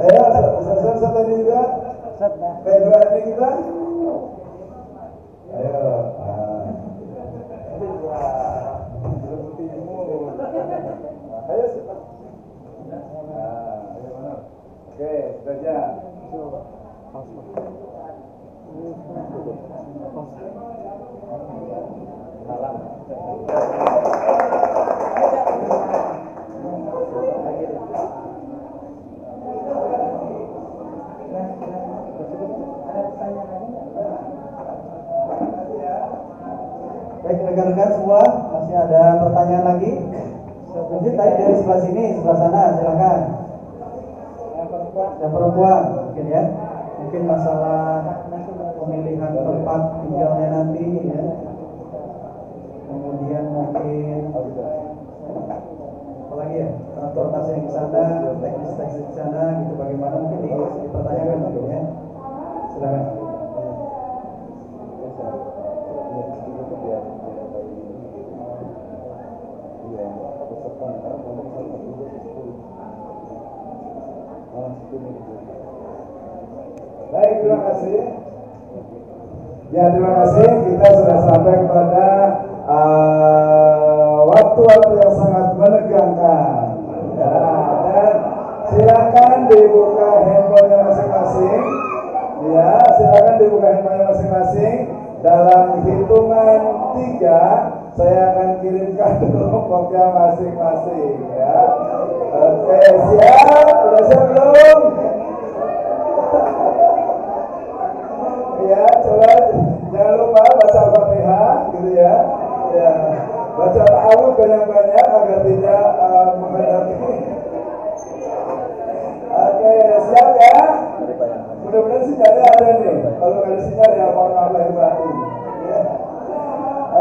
Ya, Ustaz Teddy juga? Kedua ini kita? Ayo. Ayo, oke, saja. Baik rekan-rekan semua, masih ada pertanyaan lagi? Mungkin tadi dari sebelah sini, sebelah sana, silakan. Yang perempuan, mungkin ya. Mungkin masalah pemilihan tempat tinggalnya nanti ya. Kemudian mungkin apalagi ya, transportasi yang ke sana, teknis-teknis ke sana, gitu bagaimana mungkin dipertanyakan mungkin ya. Silakan. Baik, terima kasih. Ya, terima kasih. Kita sudah sampai kepada waktu-waktu yang sangat menegangkan. Ya, dan silakan dibuka handphonenya masing-masing. Ya, silakan dibuka handphonenya masing-masing. Dalam hitungan 3, saya akan kirimkan kelompoknya masing-masing. Ya, oke, siap? Sudah siap belum? Ya, coba jangan lupa baca Al-Fatihah gitu ya. Ya, baca ta'awudz banyak-banyak agar tidak menghadapi. Oke, siap ya. Mudah-mudahan sinyalnya ada nih. Kalau nggak ada sinyal ya mohon maaf lahir batin. Ya.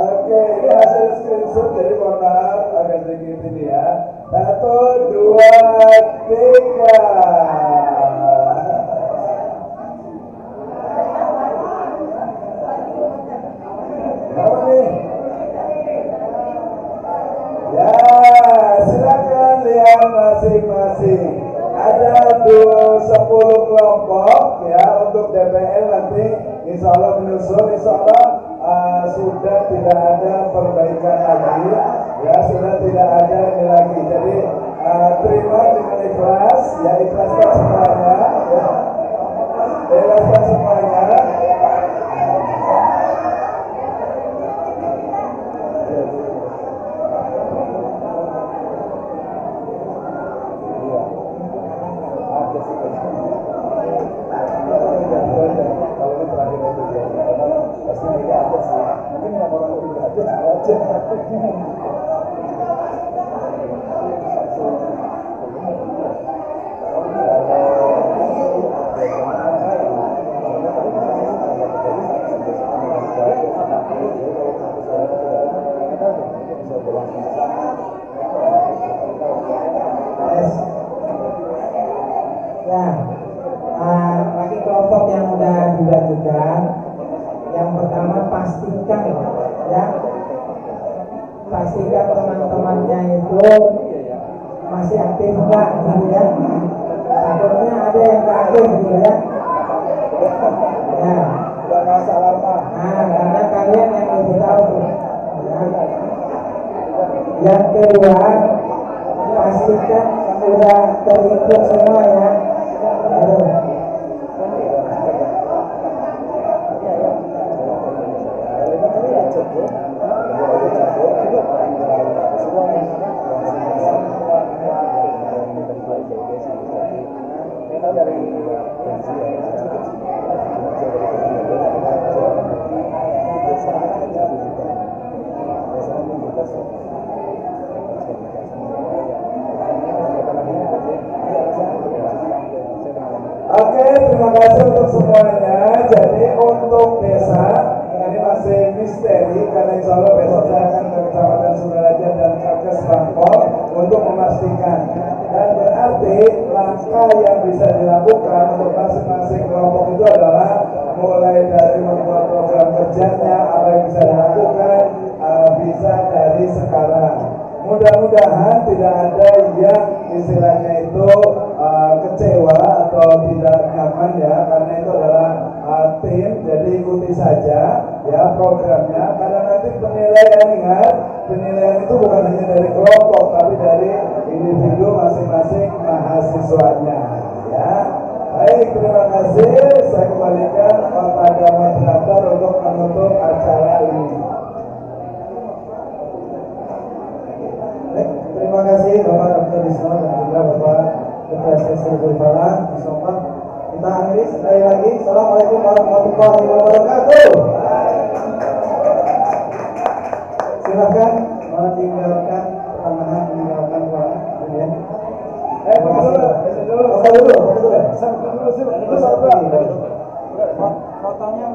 Oke, ini hasil screenshot, jadi mohon maaf agak sedikit ini ya. 1, 2, 3. Apa nih? Ya, silakan lihat masing-masing. Ada 10 kelompok ya untuk DPL nanti insya Allah menyusul, insya Allah sudah tidak ada perbaikan lagi ya, sudah tidak ada ini lagi. Jadi terima dengan ikhlas ya, ikhlaskan semuanya ya. Ikhlaskan semuanya. memastikan teman-temannya itu masih aktif enggak gitu ya. Takutnya ada yang nggak aktif gitu ya. Ya. Udah nggak salah Pak. Nah, karena kalian yang lebih tahu tuh. Ya. Yang kedua, pastikan sudah terinput semua ya. Aduh. Oke, terima kasih untuk semuanya. Jadi untuk desa ini masih misteri karena insya Allah besok saya akan ke Kecamatan Sumberajat dan Kakes Bangkol untuk memastikan. Dan berarti langkah yang bisa dilakukan untuk masing-masing kelompok itu adalah mulai dari membuat program kerjanya, apa yang bisa dilakukan, bisa dari sekarang. Mudah-mudahan tidak ada yang istilahnya itu kecewa atau tidak nyaman ya, karena itu adalah tim, jadi ikuti saja ya programnya, karena nanti penilaian, ingat, penilaian itu bukan hanya dari kelompok tapi dari individu masing-masing mahasiswanya ya. Baik, terima kasih. Saya kembalikan kepada moderator untuk menutup acara ini. Baik, terima kasih Bapak Dr. Disno dan juga Bapak Ketua SSC Zulfala. Insyaallah kita akhiri sekali lagi. Assalamualaikum warahmatullahi wabarakatuh. Silakan meninggalkan pertengahan, meninggalkan ruangan. Kemudian terima kasih. Foto dulu. Fotonya